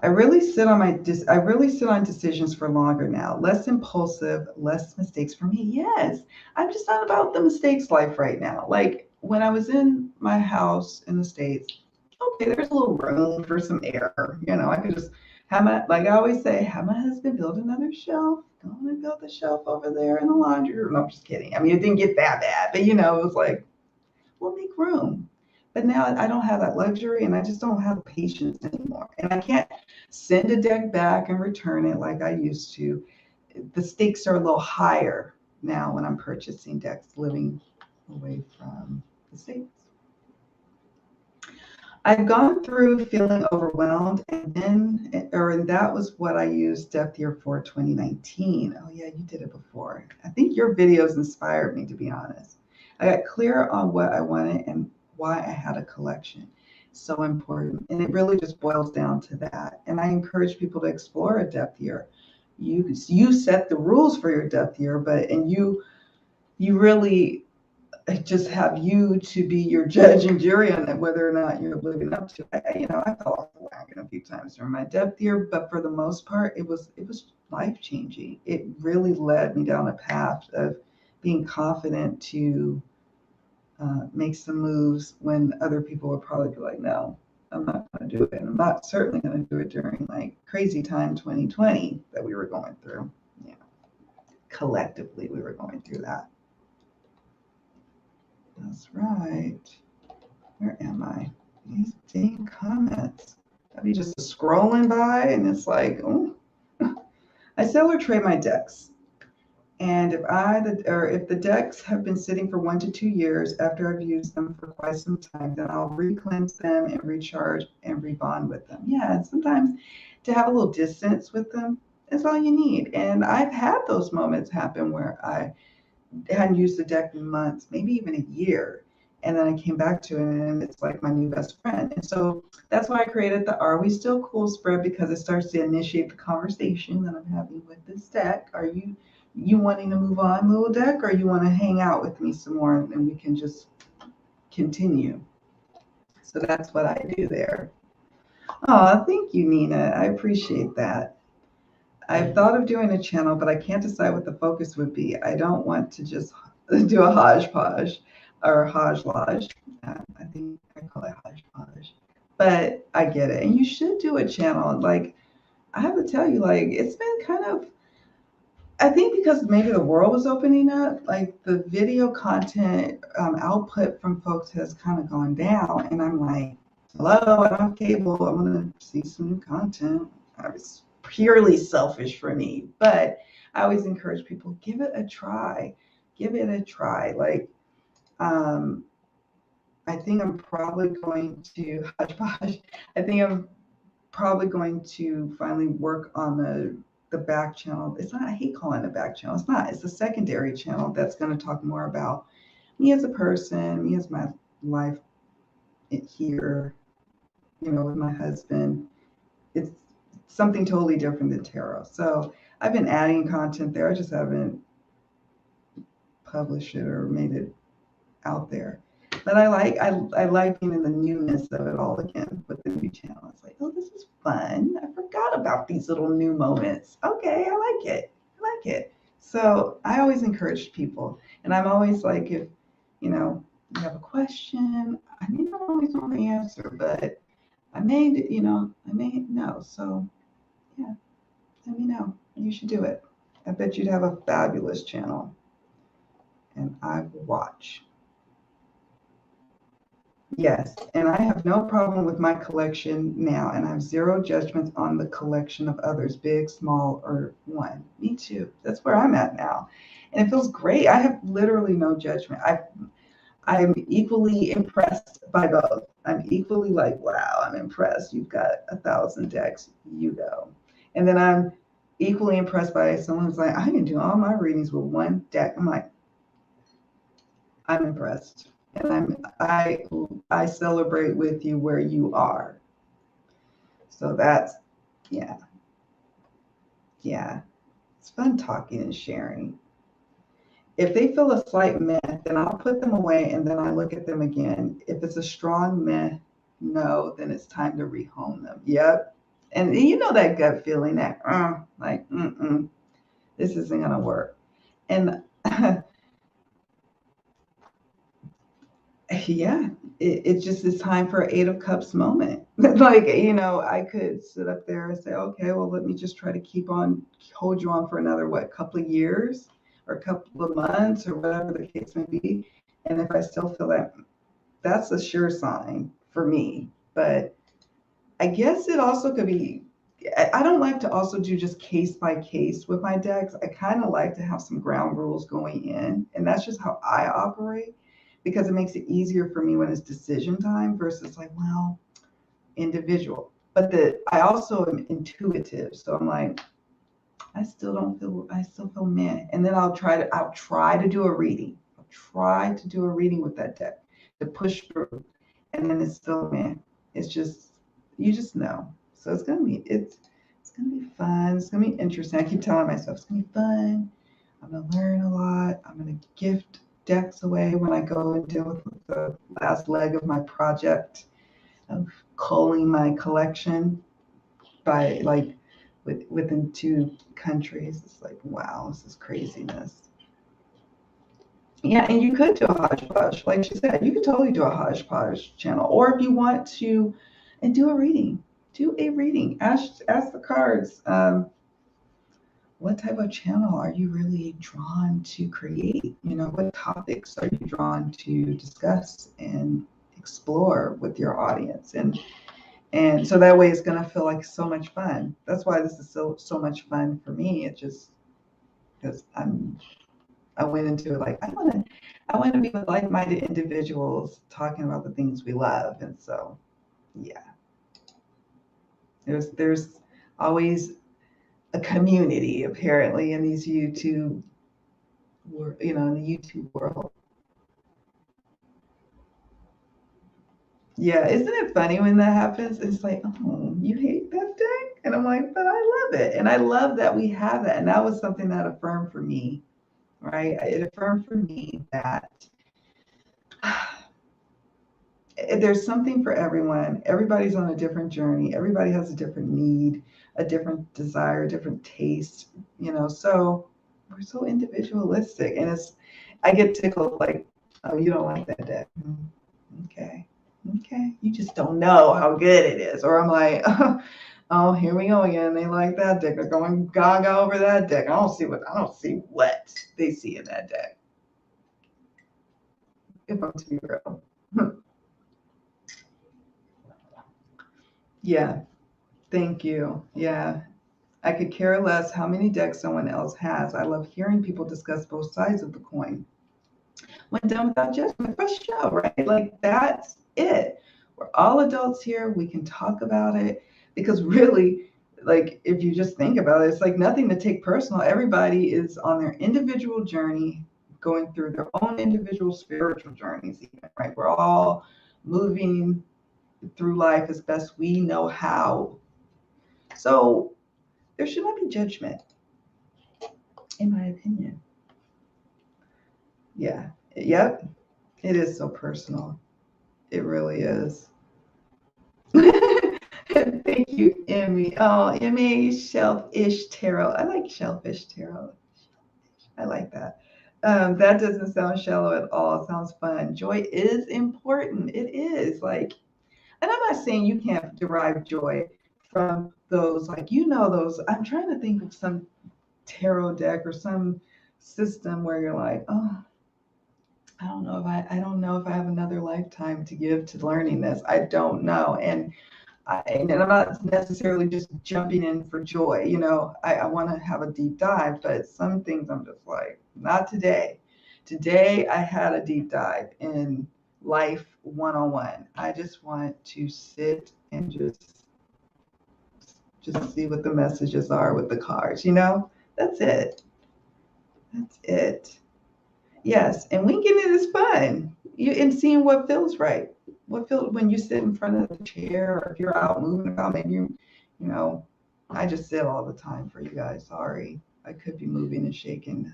I really sit on decisions for longer now. Less impulsive, less mistakes for me. Yes. I'm just not about the mistakes life right now. Like when I was in my house in the States, okay, there's a little room for some error. I could just like I always say, have my husband build another shelf. Go and build the shelf over there in the laundry room. No, I'm just kidding. I mean, it didn't get that bad, but it was like, we'll make room. But now I don't have that luxury, and I just don't have the patience anymore. And I can't send a deck back and return it like I used to. The stakes are a little higher now when I'm purchasing decks living away from the States. I've gone through feeling overwhelmed, and that was what I used Depth Year for 2019. Oh yeah, you did it before. I think your videos inspired me, to be honest. I got clear on what I wanted and why I had a collection. So important. And it really just boils down to that. And I encourage people to explore a depth year. You set the rules for your depth year, and you really just have you to be your judge and jury on that, whether or not you're living up to it. I fell off the wagon a few times during my depth year, but for the most part, it was life changing. It really led me down a path of being confident to make some moves when other people would probably be like, no, I'm not going to do it. And I'm not certainly going to do it during like crazy time 2020 that we were going through. Yeah. Collectively, we were going through that. That's right. Where am I? These dang comments. I'll be just scrolling by and it's like, oh. I sell or trade my decks. And if the decks have been sitting for 1 to 2 years after I've used them for quite some time, then I'll re-cleanse them and recharge and rebond with them. Yeah, and sometimes to have a little distance with them is all you need. And I've had those moments happen where I hadn't used the deck in months, maybe even a year. And then I came back to it and it's like my new best friend. And so that's why I created the Are We Still Cool spread, because it starts to initiate the conversation that I'm having with this deck. Are you wanting to move on, little deck, or you want to hang out with me some more and we can just continue? So that's what I do there. Oh, thank you, Nina. I appreciate that. I've thought of doing a channel, but I can't decide what the focus would be. I don't want to just do a hodgepodge or hodgelodge. I think I call it hodgepodge. But I get it. And you should do a channel. Like, I have to tell you, like, it's been kind of I think because maybe the world was opening up, like the video content output from folks has kind of gone down. And I'm like, hello, I don't have cable. I want to see some new content. It's purely selfish for me. But I always encourage people, give it a try. Give it a try. Like, um, I think I'm probably going to, hush hush, I think I'm probably going to finally work on the back channel. It's not, I hate calling it a back channel. It's not. It's a secondary channel that's going to talk more about me as a person, me as my life here, with my husband. It's something totally different than tarot. So I've been adding content there. I just haven't published it or made it out there. But I like being in the newness of it all again with the new channel. It's like, oh, this is fun. I forgot about these little new moments. Okay, I like it. I like it. So I always encourage people, and I'm always like, if you have a question, I may not always know the answer, but I may know. So yeah, let me know. You should do it. I bet you'd have a fabulous channel, and I will watch. Yes, and I have no problem with my collection now, and I have zero judgments on the collection of others, big, small, or one. Me too. That's where I'm at now. And it feels great. I have literally no judgment. I'm equally impressed by both. I'm equally like, wow, I'm impressed. You've got 1,000 decks, you go. And then I'm equally impressed by someone who's like, I can do all my readings with one deck. I'm like, I'm impressed. And I celebrate with you where you are. So that's, yeah. Yeah. It's fun talking and sharing. If they feel a slight meh, then I'll put them away and then I look at them again. If it's a strong meh, no, then it's time to rehome them. Yep. And you know that gut feeling that, like, this isn't going to work. And yeah, it just is time for Eight of Cups moment. Like, I could sit up there and say, okay, well, let me just try to hold you on for another, couple of years or a couple of months or whatever the case may be. And if I still feel that, that's a sure sign for me. But I guess it also could be, I don't like to also do just case by case with my decks. I kind of like to have some ground rules going in. And that's just how I operate because it makes it easier for me when it's decision time versus like, well, individual. But I also am intuitive. So I'm like, I still feel meh. And then I'll try to do a reading. I'll try to do a reading with that deck to push through. And then it's still meh. It's just, you just know. So it's gonna be fun. It's gonna be interesting. I keep telling myself it's gonna be fun. I'm gonna learn a lot. I'm gonna gift decks away when I go and deal with the last leg of my project of culling my collection by within 2 countries. It's like, wow, this is craziness. Yeah, and you could do a hodgepodge. Like she said, you could totally do a hodgepodge channel. Or if you want to, and do a reading. Do a reading. Ask the cards, what type of channel are you really drawn to create? What topics are you drawn to discuss and explore with your audience? And so that way it's going to feel like so much fun. That's why this is so much fun for me. It just, because I went into it like, I want to be with like-minded individuals talking about the things we love. And so, yeah, there's always a community apparently in these YouTube, in the YouTube world. Yeah, isn't it funny when that happens? It's like, oh, you hate that deck? And I'm like, but I love it. And I love that we have that. And that was something that affirmed for me, right? It affirmed for me that there's something for everyone. Everybody's on a different journey. Everybody has a different need, a different desire, a different taste, so we're so individualistic. And I get tickled like, oh, you don't like that deck. Okay. You just don't know how good it is. Or I'm like, Oh, here we go again. They like that deck. They're going gaga over that deck. I don't see what they see in that deck. If I'm to be real. Yeah. Thank you. Yeah. I could care less how many decks someone else has. I love hearing people discuss both sides of the coin. When done without judgment, for sure, right? Like that's it. We're all adults here. We can talk about it because really, like if you just think about it, it's like nothing to take personal. Everybody is on their individual journey, going through their own individual spiritual journeys, even, right? We're all moving through life as best we know how. So there should not be judgment, in my opinion. Yeah. Yep. It is so personal. It really is. Thank you, Emmy. Oh, Emmy, Shellfish Tarot. I like Shellfish Tarot. I like that. That doesn't sound shallow at all. It sounds fun. Joy is important. It is like, and I'm not saying you can't derive joy from those, like, those. I'm trying to think of some tarot deck or some system where you're like, oh, I don't know if I have another lifetime to give to learning this. I don't know. And I'm not necessarily just jumping in for joy. I want to have a deep dive, but some things I'm just like, not today. Today I had a deep dive in life 101. I just want to sit and just see what the messages are with the cards. That's it. That's it. Yes, and winking it is fun. And seeing what feels right. What feels when you sit in front of the chair, or if you're out moving about, maybe you know, I just sit all the time for you guys. Sorry, I could be moving and shaking,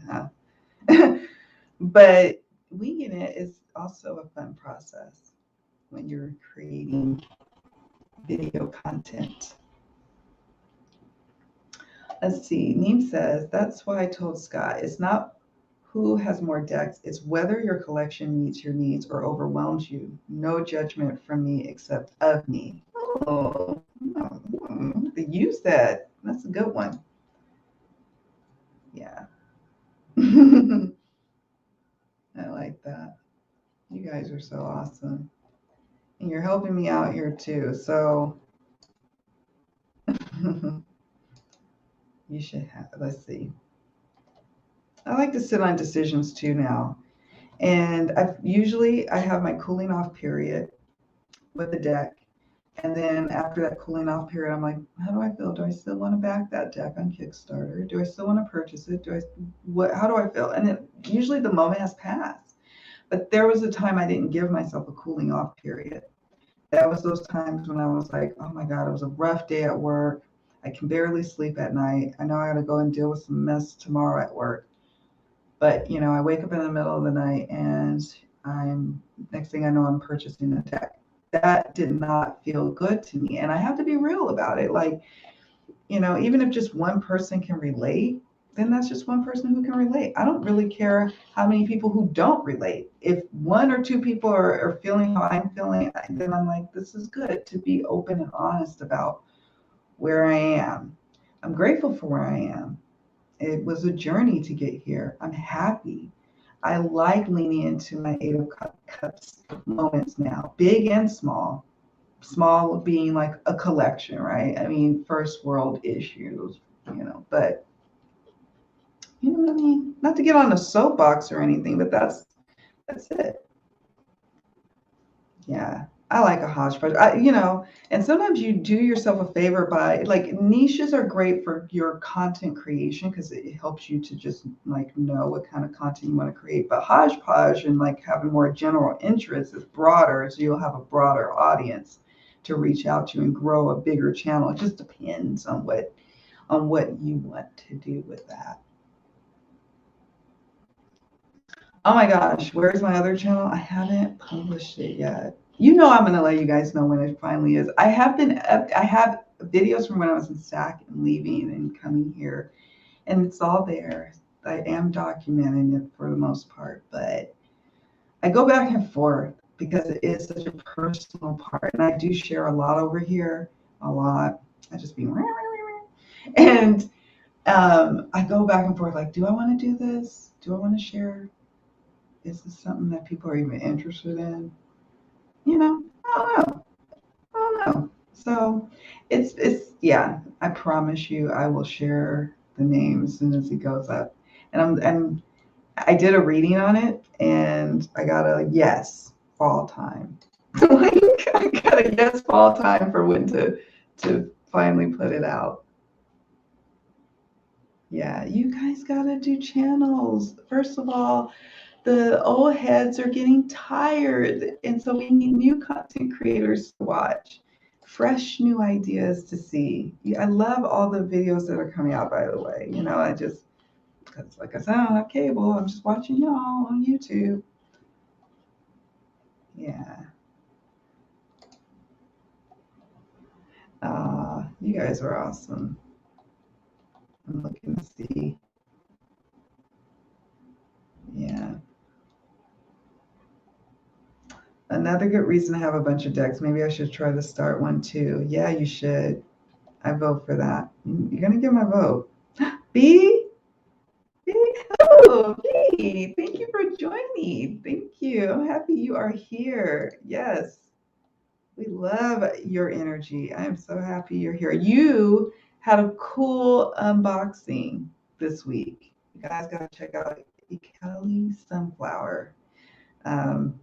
but winging it is also a fun process when you're creating video content. Let's see. Neem says that's why I told Scott it's not who has more decks, it's whether your collection meets your needs or overwhelms you. No judgment from me except of me. Oh, use that. That's a good one. Yeah. I like that. You guys are so awesome. And you're helping me out here too. So you should have, let's see. I like to sit on decisions too now. And I have my cooling off period with the deck. And then after that cooling off period, I'm like, how do I feel? Do I still want to back that deck on Kickstarter? Do I still want to purchase it? How do I feel? And then usually the moment has passed. But there was a time I didn't give myself a cooling off period. That was those times when I was like, oh my God, it was a rough day at work. I can barely sleep at night. I know I got to go and deal with some mess tomorrow at work. But, I wake up in the middle of the night and next thing I know, I'm purchasing a deck. That did not feel good to me. And I have to be real about it. Like, even if just one person can relate, then that's just one person who can relate. I don't really care how many people who don't relate. If one or two people are feeling how I'm feeling, then I'm like, this is good to be open and honest about where I am. I'm grateful for where I am. It was a journey to get here. I'm happy. I like leaning into my Eight of Cups moments now, big and small. Small being like a collection, right? I mean, first world issues, but you know what I mean? Not to get on a soapbox or anything, but that's it. Yeah. I like a hodgepodge. And sometimes you do yourself a favor by like niches are great for your content creation because it helps you to just like know what kind of content you want to create. But hodgepodge and like having more general interests is broader, so you'll have a broader audience to reach out to and grow a bigger channel. It just depends on what you want to do with that. Oh my gosh, where's my other channel? I haven't published it yet. I'm going to let you guys know when it finally is. I have videos from when I was in SAC and leaving and coming here, and it's all there. I am documenting it for the most part, but I go back and forth because it is such a personal part, and I do share a lot over here, a lot. I just be and I go back and forth like, do I want to do this? Do I want to share? Is this something that people are even interested in? You know, I don't know. I don't know. So it's yeah. I promise you, I will share the name as soon as it goes up. And I did a reading on it, and I got a yes fall time. Like I got a yes fall time for when to finally put it out. Yeah, you guys gotta do channels. First of all, the old heads are getting tired, and so we need new content creators to watch, fresh new ideas to see. I love all the videos that are coming out, by the way. I just, because like I said, I don't have cable, I'm just watching y'all on YouTube. Yeah. You guys are awesome. I'm looking to see. Yeah. Another good reason to have a bunch of decks. Maybe I should try to start one too. Yeah, you should. I vote for that. You're gonna get my vote. B? B? Oh, B. Thank you for joining. Thank you. I'm happy you are here. Yes. We love your energy. I am so happy you're here. You had a cool unboxing this week. You guys gotta check out Kelly Sunflower. Um,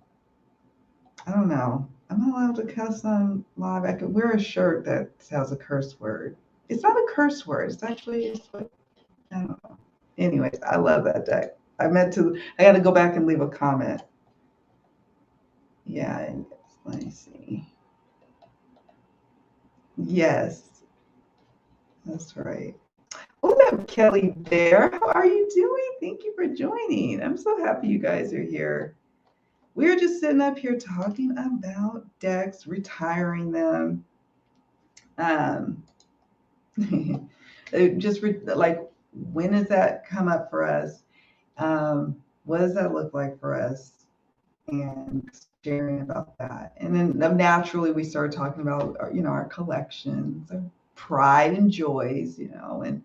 I don't know. I'm not allowed to cuss on live. I could wear a shirt that has a curse word. It's not a curse word. It's actually, I don't know. Anyways, I love that deck. I got to go back and leave a comment. Yeah, let me see. Yes, that's right. What's up, Kelly Bear? How are you doing? Thank you for joining. I'm so happy you guys are here. We're just sitting up here talking about decks, retiring them. Um, like, when does that come up for us? What does that look like for us? And sharing about that. And then naturally we started talking about our collections, our pride and joys, and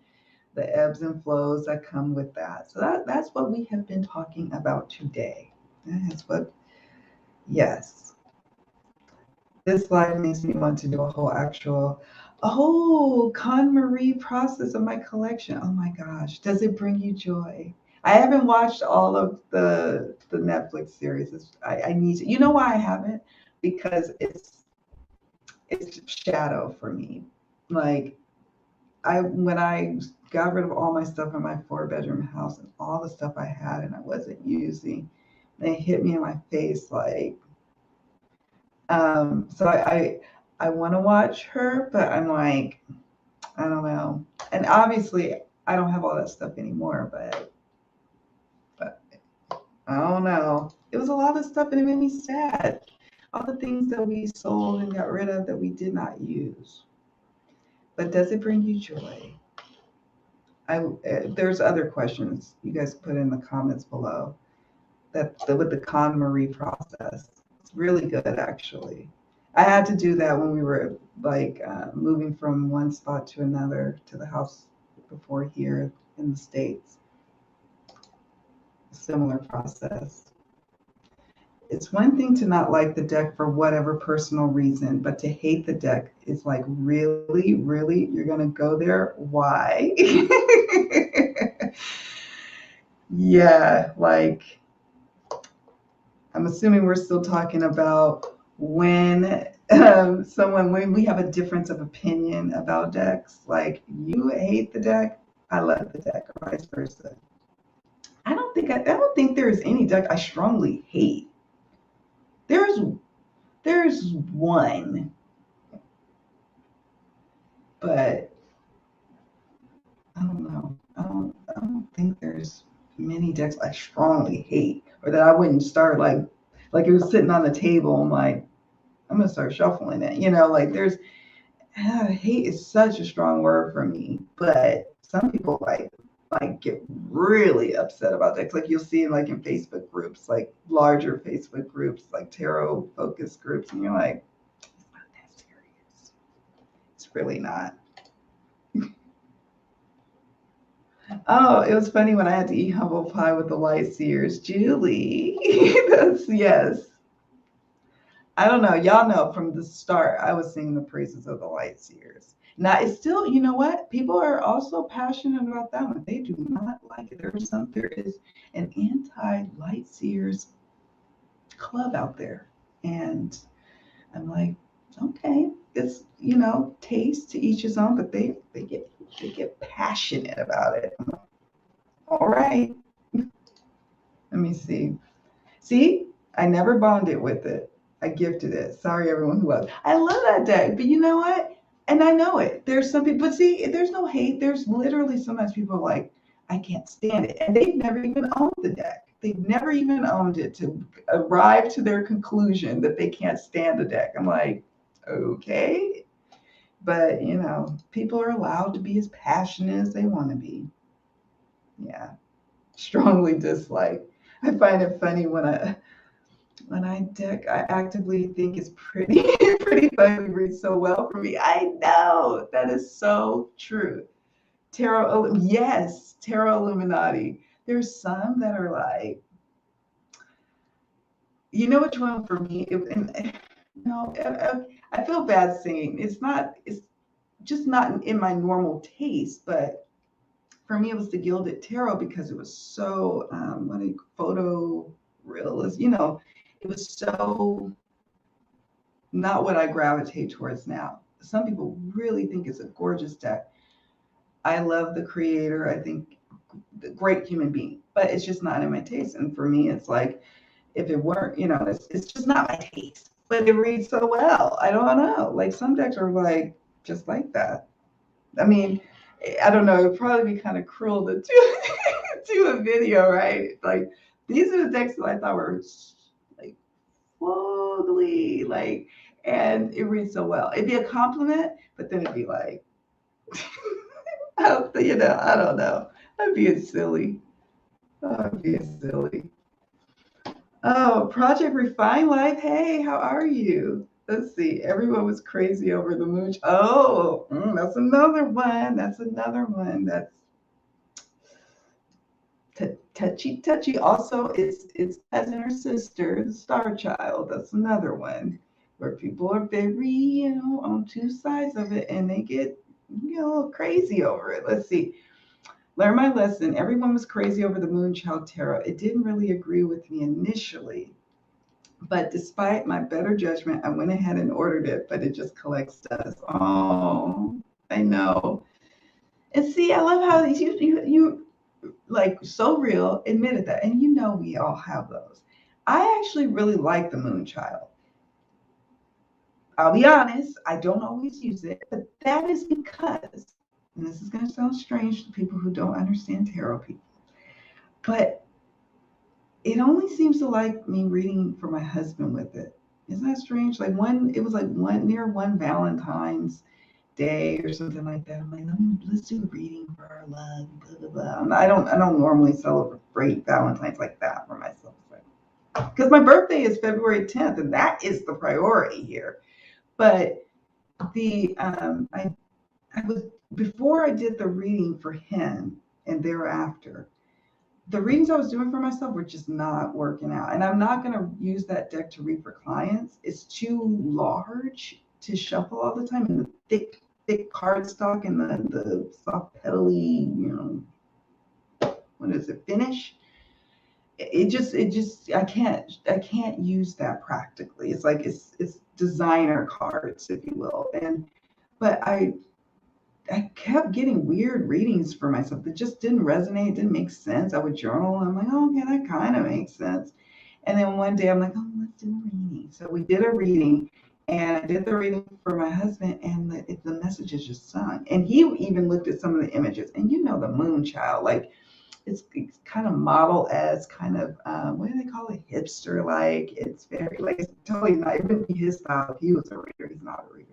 the ebbs and flows that come with that. So that's what we have been talking about today. That's what, yes. This live makes me want to do Con Marie process of my collection. Oh my gosh, does it bring you joy? I haven't watched all of the Netflix series. I need to. You know why I haven't? Because it's shadow for me. Like when I got rid of all my stuff in my 4-bedroom house and all the stuff I had and I wasn't using, they hit me in my face like. So I want to watch her, but I'm like, I don't know. And obviously, I don't have all that stuff anymore, but I don't know. It was a lot of stuff, and it made me sad. All the things that we sold and got rid of that we did not use. But does it bring you joy? There's other questions you guys put in the comments below. With the Con Marie process, it's really good actually. I had to do that when we were like moving from one spot to another to the house before here in the States. Similar process. It's one thing to not like the deck for whatever personal reason, but to hate the deck is like, really, really, you're gonna go there? Why? Yeah, like I'm assuming we're still talking about when when we have a difference of opinion about decks, like you hate the deck, I love the deck, or vice versa. I don't think there is any deck I strongly hate. There's one, but I don't know. I don't think there's many decks I strongly hate or that I wouldn't start like it was sitting on the table. I'm like, I'm gonna start shuffling it. Like there's hate is such a strong word for me, but some people like get really upset about decks. Like you'll see like in Facebook groups, like larger Facebook groups, like tarot focus groups, and you're like, it's not that serious. It's really not. Oh, it was funny when I had to eat humble pie with the light seers. Julie. That's yes. I don't know. Y'all know from the start, I was singing the praises of the light seers. Now, it's still, you know what? People are also passionate about that one. They do not like it. There is an anti-light seers club out there. And I'm like, okay, it's, taste to each his own, but they get passionate about it. I'm like, all right, let me see. See, I never bonded with it. I gifted it. Sorry, everyone who was. I love that deck, but you know what? And I know it. There's some people, but see, there's no hate. There's literally sometimes people are like, I can't stand it. And they've never even owned the deck. They've never even owned it to arrive to their conclusion that they can't stand the deck. I'm like, okay. But, people are allowed to be as passionate as they want to be. Yeah. Strongly dislike. I find it funny when I deck, I actively think it's pretty, pretty funny. Reads so well for me. I know that is so true. Yes, Tarot Illuminati. There's some that are like, you know which one for me? No, I feel bad saying it's not. It's just not in my normal taste. But for me, it was the Gilded Tarot because it was so photo realist. It was so not what I gravitate towards now. Some people really think it's a gorgeous deck. I love the creator. I think the great human being, but it's just not in my taste. And for me, it's like if it weren't, it's just not my taste. But it reads so well. I don't know. Like some decks are like just like that. I mean, I don't know. It'd probably be kind of cruel to do, do a video, right? Like these are the decks that I thought were like slowly, like, and it reads so well. It'd be a compliment, but then it'd be like, I don't know. I'm being silly. Oh, I'm being silly. Oh, Project Refine Life. Hey, how are you? Let's see. Everyone was crazy over the mooch. Oh, that's another one. That's another one. That's touchy, touchy. Also, it's cousin or sister, the star child. That's another one where people are very, on two sides of it, and they get, a little crazy over it. Let's see. Learn my lesson. Everyone was crazy over the Moonchild Tarot. It didn't really agree with me initially, but despite my better judgment, I went ahead and ordered it. But it just collects dust. Oh, I know. And see, I love how you like so real admitted that, and we all have those. I actually really like the Moonchild. I'll be honest, I don't always use it, but that is because, and this is going to sound strange to people who don't understand tarot people, but it only seems to like me reading for my husband with it. Isn't that strange? It was like near one Valentine's Day or something like that. I'm like, let's do a reading for our love, blah blah blah. I don't normally celebrate Valentine's like that for myself, because my birthday is February 10th, and that is the priority here. But the I was before I did the reading for him and thereafter, the readings I was doing for myself were just not working out. And I'm not going to use that deck to read for clients. It's too large to shuffle all the time, and the thick cardstock and the soft petally, what is it, finish? It just I can't use that practically. It's like it's designer cards, if you will. But I kept getting weird readings for myself that just didn't resonate, didn't make sense. I would journal, and I'm like, oh, okay, that kind of makes sense. And then one day I'm like, oh, let's do a reading. So we did a reading, and I did the reading for my husband, and the messages just sung. And he even looked at some of the images, and the moon child, like it's kind of model as kind of what do they call it, hipster like. It's very like it's totally not, it wouldn't be his style if he was a reader. He's not a reader,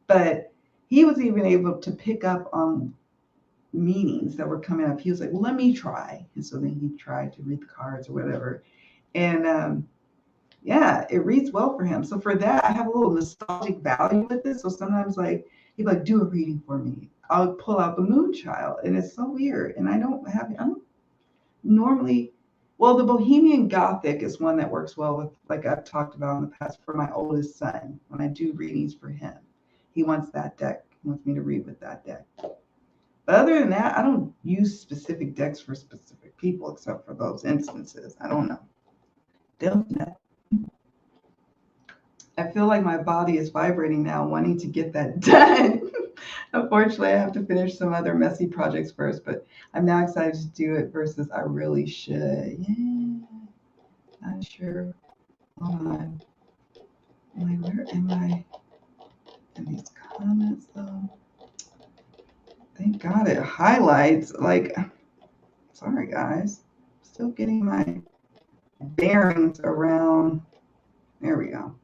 but he was even able to pick up on meanings that were coming up. He was like, well, let me try. And so then he tried to read the cards or whatever. And yeah, it reads well for him. So for that, I have a little nostalgic value with this. So sometimes like he'd like, do a reading for me. I'll pull out the Moonchild, and it's so weird. And I don't normally, well, the Bohemian Gothic is one that works well with, like I've talked about in the past, for my oldest son. When I do readings for him, he wants that deck. He wants me to read with that deck. But other than that, I don't use specific decks for specific people except for those instances. I don't know. Don't know. I feel like my body is vibrating now, wanting to get that done. Unfortunately, I have to finish some other messy projects first, but I'm now excited to do it versus I really should. Yeah, not sure. Hold on. Where am I in these comments though? Thank God it highlights. Like, sorry guys. Still getting my bearings around. There we go.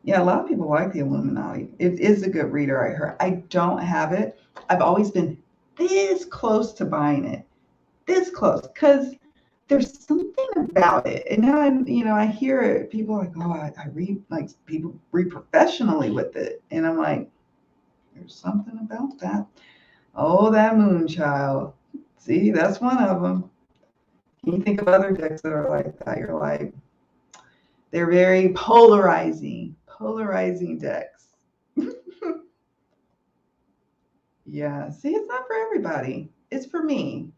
Yeah, a lot of people like the Illuminati. It is a good reader, I heard. I don't have it. I've always been this close to buying it. This close. Because there's something about it. And now I hear it. People are like, oh, I read, like, people read professionally with it. And I'm like, there's something about that. Oh, that Moonchild. See, that's one of them. Can you think of other decks that are like that? You're like, they're very polarizing decks. Yeah, see, it's not for everybody. It's for me.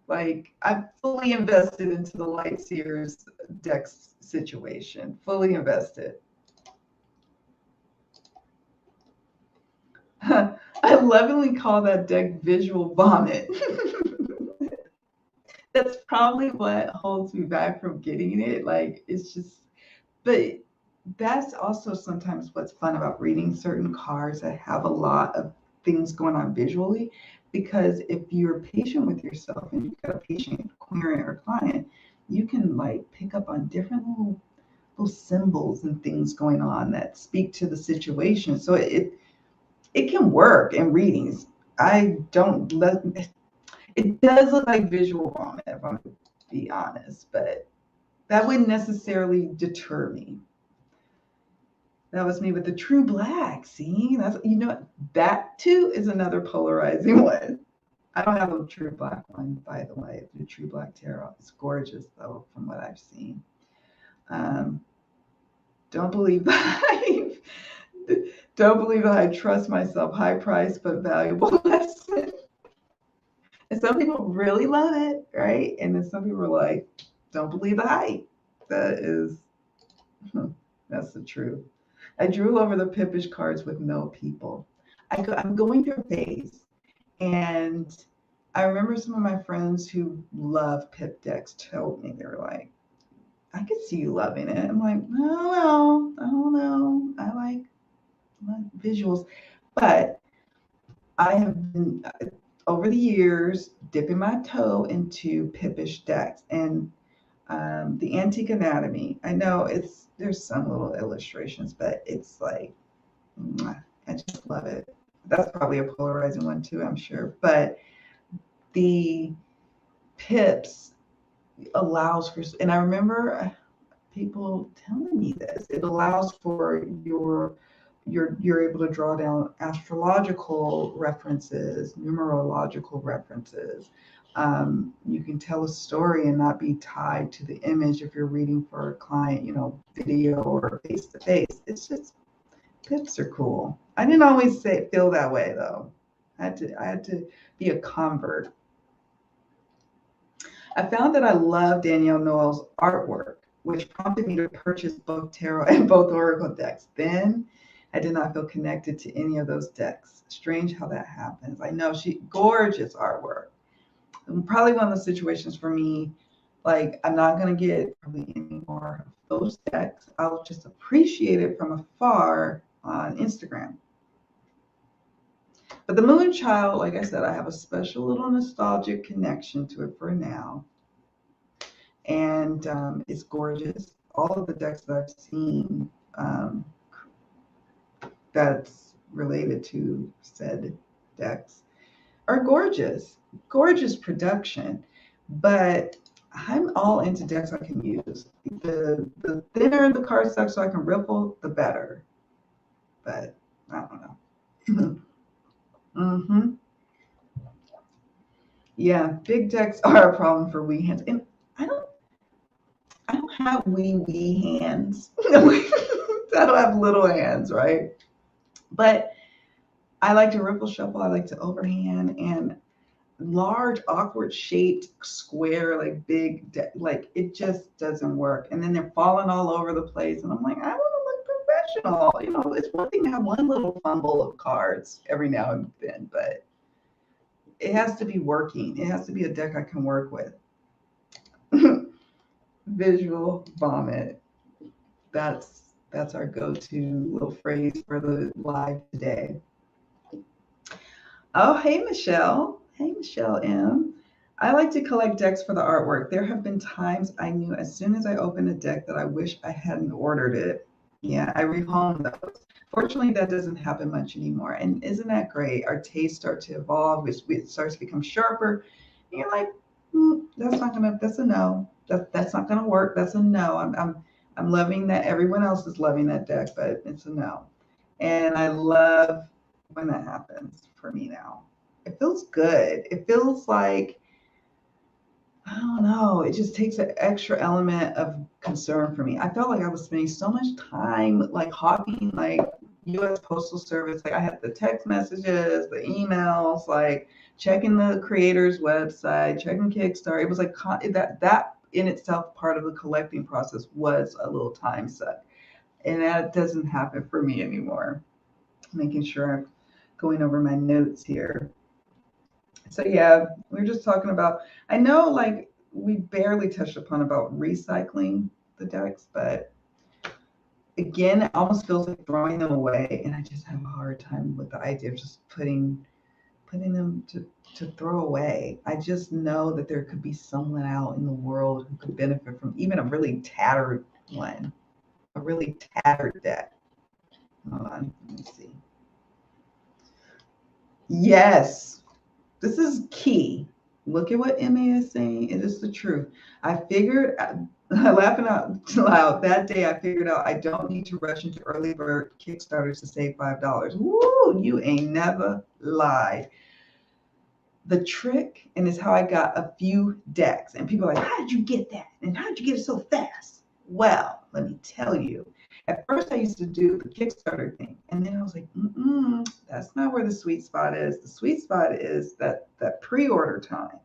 Like, I'm fully invested into the Light Seers decks situation. Fully invested. I lovingly call that deck visual vomit. That's probably what holds me back from getting it. Like, it's just, but that's also sometimes what's fun about reading certain cards that have a lot of things going on visually. Because if you're patient with yourself and you've got a patient querent or client, you can like pick up on different little symbols and things going on that speak to the situation. So it can work in readings. I don't let it does look like visual vomit, if I'm to be honest, but that wouldn't necessarily deter me. That was me with the True Black. See, that's that too is another polarizing one. I don't have a True Black one, by the way. The True Black Tarot. It's gorgeous though, from what I've seen. Don't believe the hype. Don't believe that I trust myself. High price but valuable lesson. And some people really love it, right? And then some people are like, don't believe the hype. That's the truth. I drew over the Pippish cards with no people. I'm going through a phase. And I remember some of my friends who love Pip decks told me, they were like, I could see you loving it. I'm like, I don't know. I like visuals. But I have been, over the years, dipping my toe into Pippish decks. And the Antique Anatomy, I know there's some little illustrations, but it's like, I just love it. That's probably a polarizing one too, I'm sure. But the Pips allows for, and I remember people telling me this, it allows for you're able to draw down astrological references, numerological references. You can tell a story and not be tied to the image if you're reading for a client, video or face to face. It's just, Pips are cool. I didn't always feel that way though. I had to be a convert. I found that I love Danielle Noel's artwork, which prompted me to purchase both tarot and both oracle decks. Then I did not feel connected to any of those decks. Strange how that happens. I know, gorgeous artwork. And probably one of the situations for me, like, I'm not going to get probably any more of those decks. I'll just appreciate it from afar on Instagram. But the Moonchild, like I said, I have a special little nostalgic connection to it for now. And it's gorgeous. All of the decks that I've seen that's related to said decks are gorgeous. Gorgeous production. But I'm all into decks I can use. The thinner the card stock so I can ripple, the better. But I don't know. Mm-hmm. Yeah, big decks are a problem for wee hands. And I don't I don't have wee hands. I don't have little hands, right? But I like to ripple shuffle, I like to overhand, and large, awkward shaped square, like like it just doesn't work. And then they're falling all over the place. And I'm like, I want to look professional. You know, it's one thing to have one little fumble of cards every now and then, but it has to be working. It has to be a deck I can work with. Visual vomit. That's our go-to little phrase for the live today. Oh, hey Michelle. Hey Michelle M. I like to collect decks for the artwork. There have been times I knew as soon as I opened a deck that I wish I hadn't ordered it. Yeah, I rehome those. Fortunately, that doesn't happen much anymore. And isn't that great? Our tastes start to evolve, it starts to become sharper. And you're like, that's a no. That's not gonna work. That's a no. I'm loving that everyone else is loving that deck, but it's a no. And I love when that happens for me now. It feels good. It feels like, I don't know, it just takes an extra element of concern for me. I felt like I was spending so much time like hawking like US Postal Service. Like I had the text messages, the emails, like checking the creator's website, checking Kickstarter. It was like that in itself part of the collecting process was a little time suck. And that doesn't happen for me anymore. Making sure I'm going over my notes here. So yeah, we are just talking about, I know like we barely touched upon about recycling the decks, but again, it almost feels like throwing them away. And I just have a hard time with the idea of just putting them to throw away. I just know that there could be someone out in the world who could benefit from even a really tattered one, a really tattered deck. Hold on, let me see. Yes, this is key. Look at what MA is saying. It is the truth. I figured, laughing out loud, that day I figured out I don't need to rush into early bird Kickstarters to save $5. Woo, you ain't never lied. The trick, and it's how I got a few decks. And people are like, how did you get that? And how did you get it so fast? Well, let me tell you. At first, I used to do the Kickstarter thing, and then I was like, that's not where the sweet spot is. The sweet spot is that pre-order time.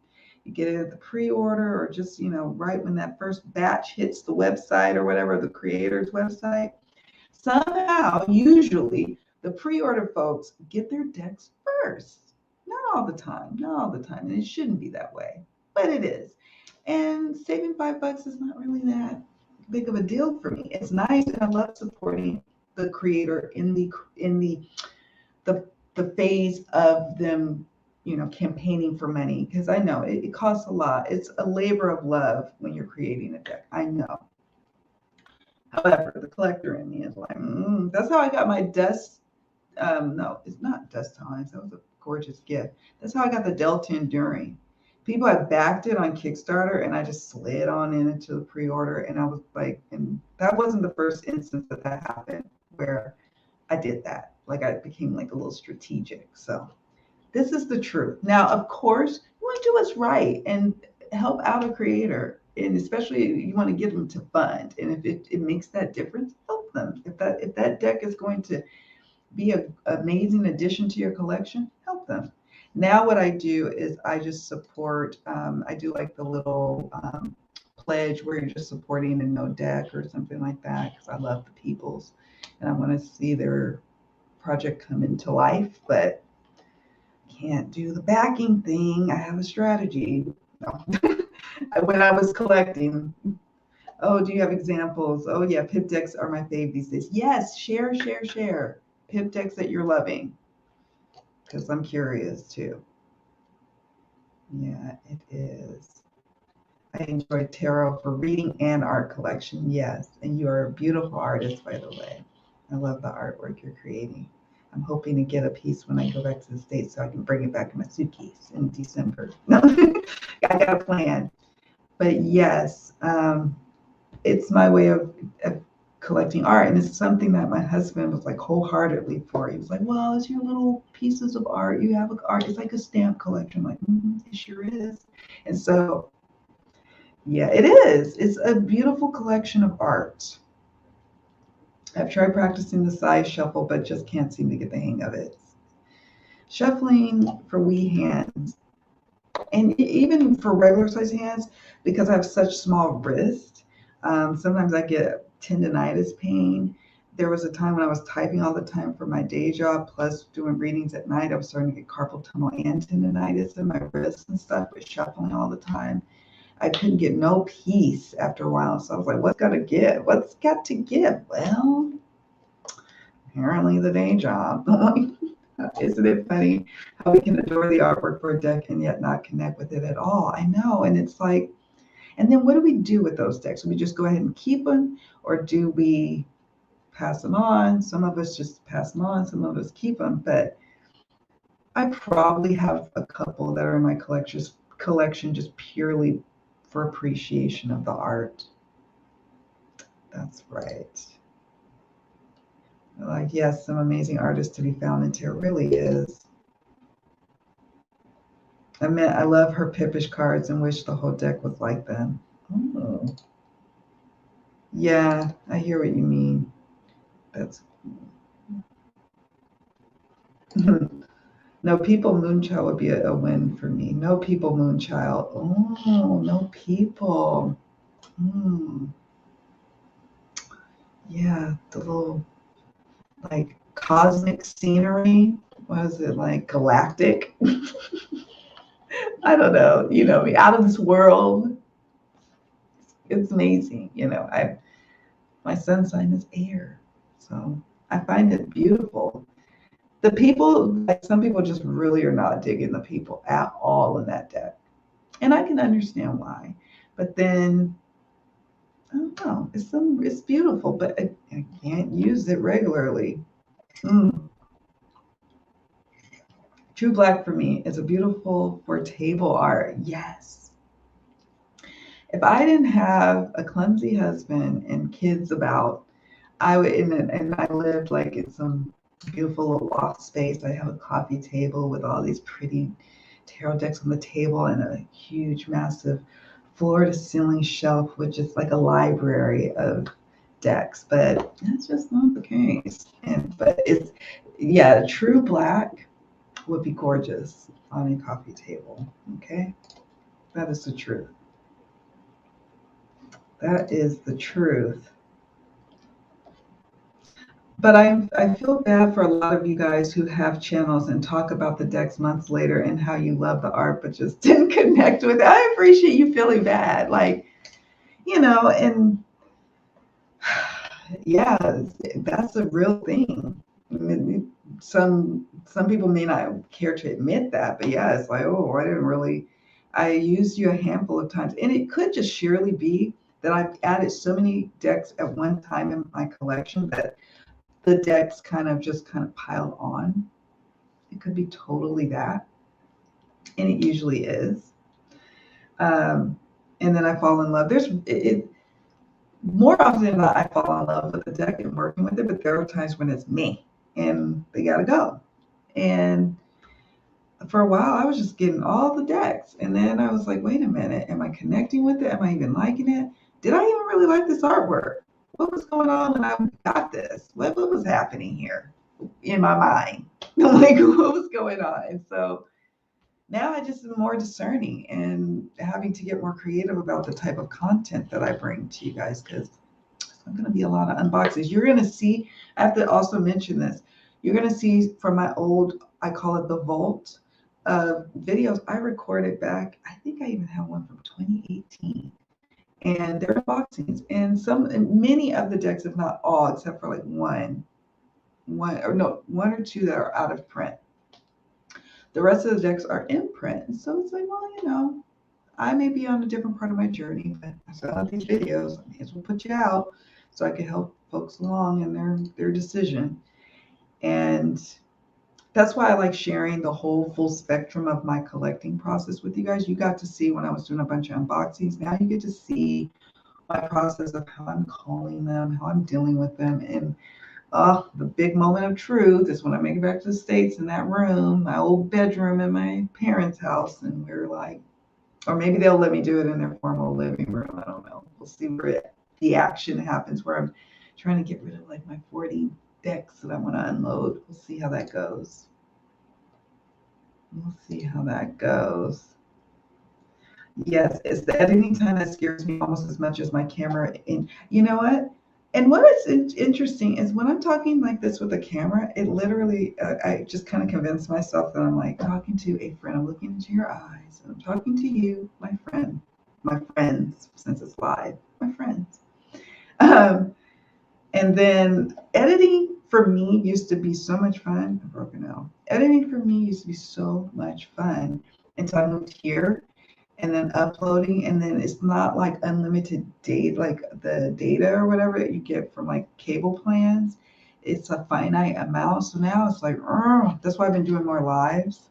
You get it at the pre-order, or just right when that first batch hits the website or whatever, the creator's website. Somehow, usually, the pre-order folks get their decks first. Not all the time, not all the time, and it shouldn't be that way, but it is. And saving $5 is not really that big of a deal for me. It's nice, and I love supporting the creator in the phase of them, campaigning for money, because I know it costs a lot. It's a labor of love when you're creating a deck. I know. However, the collector in me is like, that's how I got my dust. No, it's not Dust Times. That was a gorgeous gift. That's how I got the Delta Enduring. People had backed it on Kickstarter, and I just slid on into the pre-order, and I was like, and that wasn't the first instance that happened where I did that. Like I became like a little strategic. So this is the truth. Now, of course, you want to do what's right and help out a creator, and especially you want to get them to fund. And if it makes that difference, help them. If that deck is going to be an amazing addition to your collection, help them. Now what I do is I just support, I do like the little pledge where you're just supporting a no deck or something like that, because I love the peoples and I want to see their project come into life, but can't do the backing thing. I have a strategy. No. When I was collecting, oh, do you have examples? Oh yeah, pip decks are my fave these days. Yes, share. Pip decks that you're loving, because I'm curious too. Yeah, it is. I enjoy tarot for reading and art collection. Yes, and you are a beautiful artist, by the way. I love the artwork you're creating. I'm hoping to get a piece when I go back to the States so I can bring it back in my suitcase in December. No, I got a plan. But yes, it's my way of collecting art. And it's something that my husband was like wholeheartedly for. He was like, well, it's your little pieces of art. You have art. It's like a stamp collection. I'm like, it sure is. And so, yeah, it is. It's a beautiful collection of art. I've tried practicing the size shuffle, but just can't seem to get the hang of it. Shuffling for wee hands, and even for regular size hands, because I have such small wrists, sometimes I get tendonitis pain. There was a time when I was typing all the time for my day job, plus doing readings at night. I was starting to get carpal tunnel and tendonitis in my wrists and stuff, with shuffling all the time. I couldn't get no peace after a while. So I was like, what's got to give? What's got to give? Well, apparently the day job. Isn't it funny how we can adore the artwork for a deck and yet not connect with it at all? I know. And it's like, and then what do we do with those decks? Do we just go ahead and keep them, or do we pass them on? Some of us just pass them on, some of us keep them. But I probably have a couple that are in my collection just purely for appreciation of the art. That's right. Like, yes, some amazing artists to be found in Tarot. Really is. I love her Pippish cards and wish the whole deck was like them. Oh. Yeah, I hear what you mean. That's No People Moonchild would be a win for me. No People Moonchild. Oh, No People. Yeah, the little like cosmic scenery. What is it, like galactic? I don't know. You know me, out of this world. It's amazing. My sun sign is air, so I find it beautiful. The people, like some people just really are not digging the people at all in that deck. And I can understand why. But then, I don't know, it's beautiful, but I can't use it regularly. True Black for me is a beautiful for table art. Yes. If I didn't have a clumsy husband and kids about, I would, and I lived like in some beautiful little loft space. I have a coffee table with all these pretty tarot decks on the table and a huge, massive floor to ceiling shelf with just like a library of decks. But that's just not the case. But it's, yeah, True Black would be gorgeous on a coffee table. Okay. That is the truth. That is the truth. But I feel bad for a lot of you guys who have channels and talk about the decks months later and how you love the art, but just didn't connect with it. I appreciate you feeling bad. Like, and yeah, that's a real thing. I mean, some people may not care to admit that, but yeah, it's like, oh, I used you a handful of times. And it could just surely be that I've added so many decks at one time in my collection that the decks kind of piled on. It could be totally that. And it usually is. And then I fall in love. More often than not, I fall in love with the deck and working with it, but there are times when it's me and they got to go. And for a while, I was just getting all the decks. And then I was like, wait a minute, am I connecting with it? Am I even liking it? Did I even really like this artwork? What was going on when I got this? What was happening here in my mind? Like, what was going on? And so now I just am more discerning and having to get more creative about the type of content that I bring to you guys, because it's going to be a lot of unboxings. You're going to see, I have to also mention this, you're going to see from my old, I call it the vault of videos I recorded back. I think I even have one from 2018. And they're unboxings, and many of the decks, if not all, except for like one or two that are out of print. The rest of the decks are in print. And so it's like, well, I may be on a different part of my journey, but I saw these videos, I may as well put you out so I can help folks along in their decision. And that's why I like sharing the whole full spectrum of my collecting process with you guys. You got to see when I was doing a bunch of unboxings. Now you get to see my process of how I'm calling them, how I'm dealing with them. And oh, the big moment of truth is when I make it back to the States in that room, my old bedroom in my parents' house. And we're like, or maybe they'll let me do it in their formal living room. I don't know. We'll see where the action happens, where I'm trying to get rid of like my 40 decks that I want to unload. We'll see how that goes. We'll see how that goes. Yes, it's the editing time that scares me almost as much as my camera. And you know what? And what is interesting is when I'm talking like this with a camera, it literally, I just kind of convince myself that I'm like talking to a friend. I'm looking into your eyes and I'm talking to you, my friend, my friends, since it's live, my friends. Um, and then editing for me used to be so much fun. I'm broken now. Editing for me used to be so much fun until I moved here and then uploading, and then it's not like unlimited data, like the data or whatever that you get from like cable plans. It's a finite amount. So now it's like, that's why I've been doing more lives.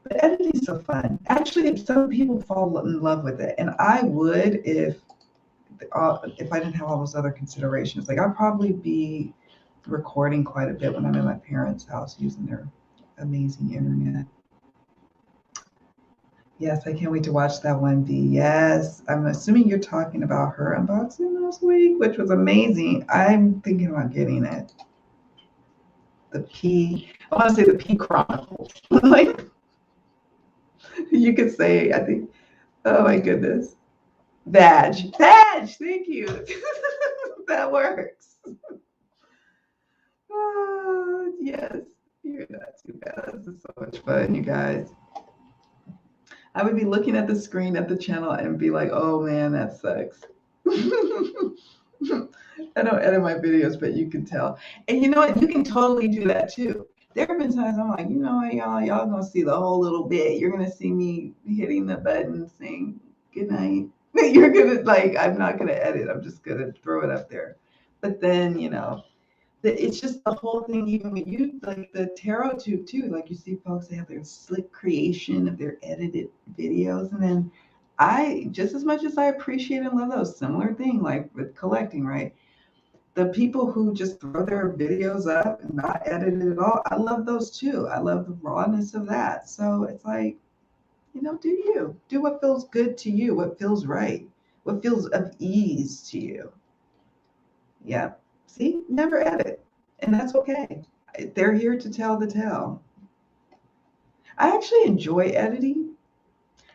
But editing's so fun. Actually, some people fall in love with it, and I would if I didn't have all those other considerations. Like I'd probably be recording quite a bit when I'm in my parents' house using their amazing internet. Yes, I can't wait to watch that one, V. Yes, I'm assuming you're talking about her unboxing last week, which was amazing. I'm thinking about getting it. I want to say the P Chronicles. Like, you could say, I think, oh my goodness. Vag, thank you. That works. Oh, yes, you're not too bad. This is so much fun, you guys. I would be looking at the screen at the channel and be like, oh man, that sucks. I don't edit my videos, but you can tell. And you know what? You can totally do that too. There have been times I'm like, you know what, y'all gonna see the whole little bit. You're gonna see me hitting the button saying good night. You're gonna like, I'm not gonna edit. I'm just gonna throw it up there. But then, it's just the whole thing, even with you, like the tarot tube too. Like you see folks, they have their slick creation of their edited videos. And then I, just as much as I appreciate and love those, similar thing, like with collecting, right? The people who just throw their videos up and not edited at all, I love those too. I love the rawness of that. So it's like, do you. Do what feels good to you, what feels right, what feels of ease to you. Yeah. See, never edit. And that's okay. They're here to tell the tale. I actually enjoy editing.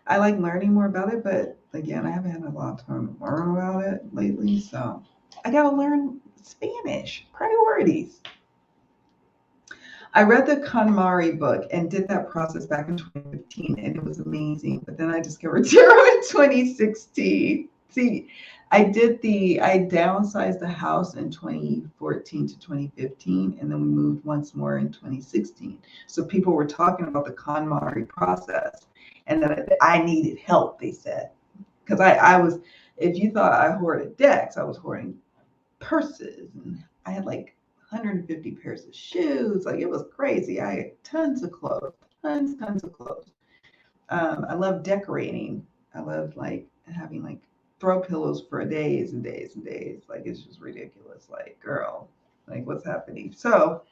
I like learning more about it, but again, I haven't had a lot of time to learn about it lately. So I got to learn Spanish priorities. I read the KonMari book and did that process back in 2015, and it was amazing. But then I discovered tarot in 2016. See, I downsized the house in 2014 to 2015, and then we moved once more in 2016. So people were talking about the KonMari process, and that I needed help, they said. Because I was, if you thought I hoarded decks, I was hoarding purses, and I had like 150 pairs of shoes. Like it was crazy. I had tons of clothes, tons of clothes. I love decorating. I love like having like throw pillows for days and days and days. Like it's just ridiculous. Like, girl, like what's happening? So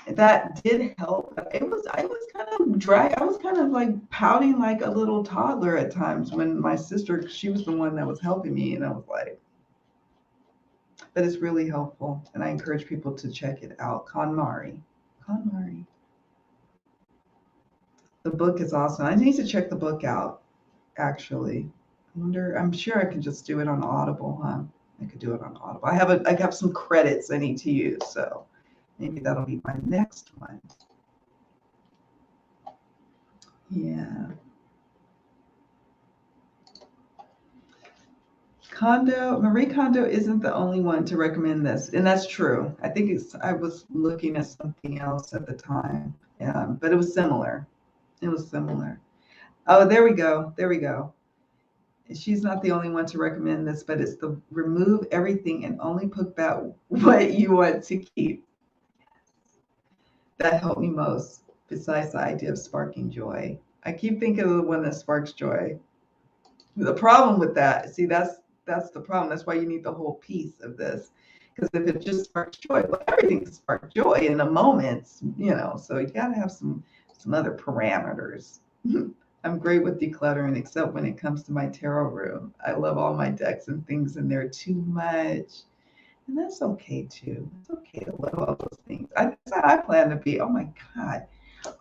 that did help. I was kind of dry. I was kind of like pouting like a little toddler at times when my sister, she was the one that was helping me, and I was like, but it's really helpful, and I encourage people to check it out. KonMari. KonMari. The book is awesome. I need to check the book out, actually. I'm sure I can just do it on Audible, huh? I could do it on Audible. I have some credits I need to use, so maybe that'll be my next one. Yeah. Marie Kondo isn't the only one to recommend this, and that's true. I think I was looking at something else at the time, but it was similar. It was similar. Oh, there we go. There we go. She's not the only one to recommend this, but it's the remove everything and only put back what you want to keep. That helped me most, besides the idea of sparking joy. I keep thinking of the one that sparks joy. The problem with that, see, that's the problem. That's why you need the whole piece of this. Because if it just sparks joy, well, everything sparks joy in the moments, So you got to have some other parameters. I'm great with decluttering, except when it comes to my tarot room. I love all my decks and things in there too much. And that's okay too. It's okay to love all those things. That's how I plan to be. Oh my God.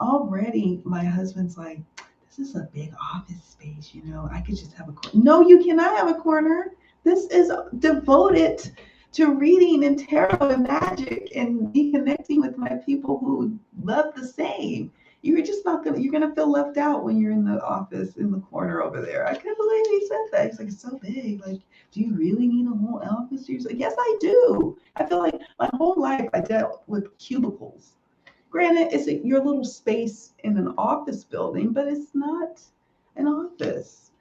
Already my husband's like, this is a big office space, I could just have a corner. No, you cannot have a corner. This is devoted to reading and tarot and magic and me connecting with my people who love the same. You're just not you're gonna feel left out when you're in the office in the corner over there. I can't believe he said that. He's like, it's so big. Like, do you really need a whole office? He's like, yes, I do. I feel like my whole life I dealt with cubicles. Granted, it's your little space in an office building, but it's not an office.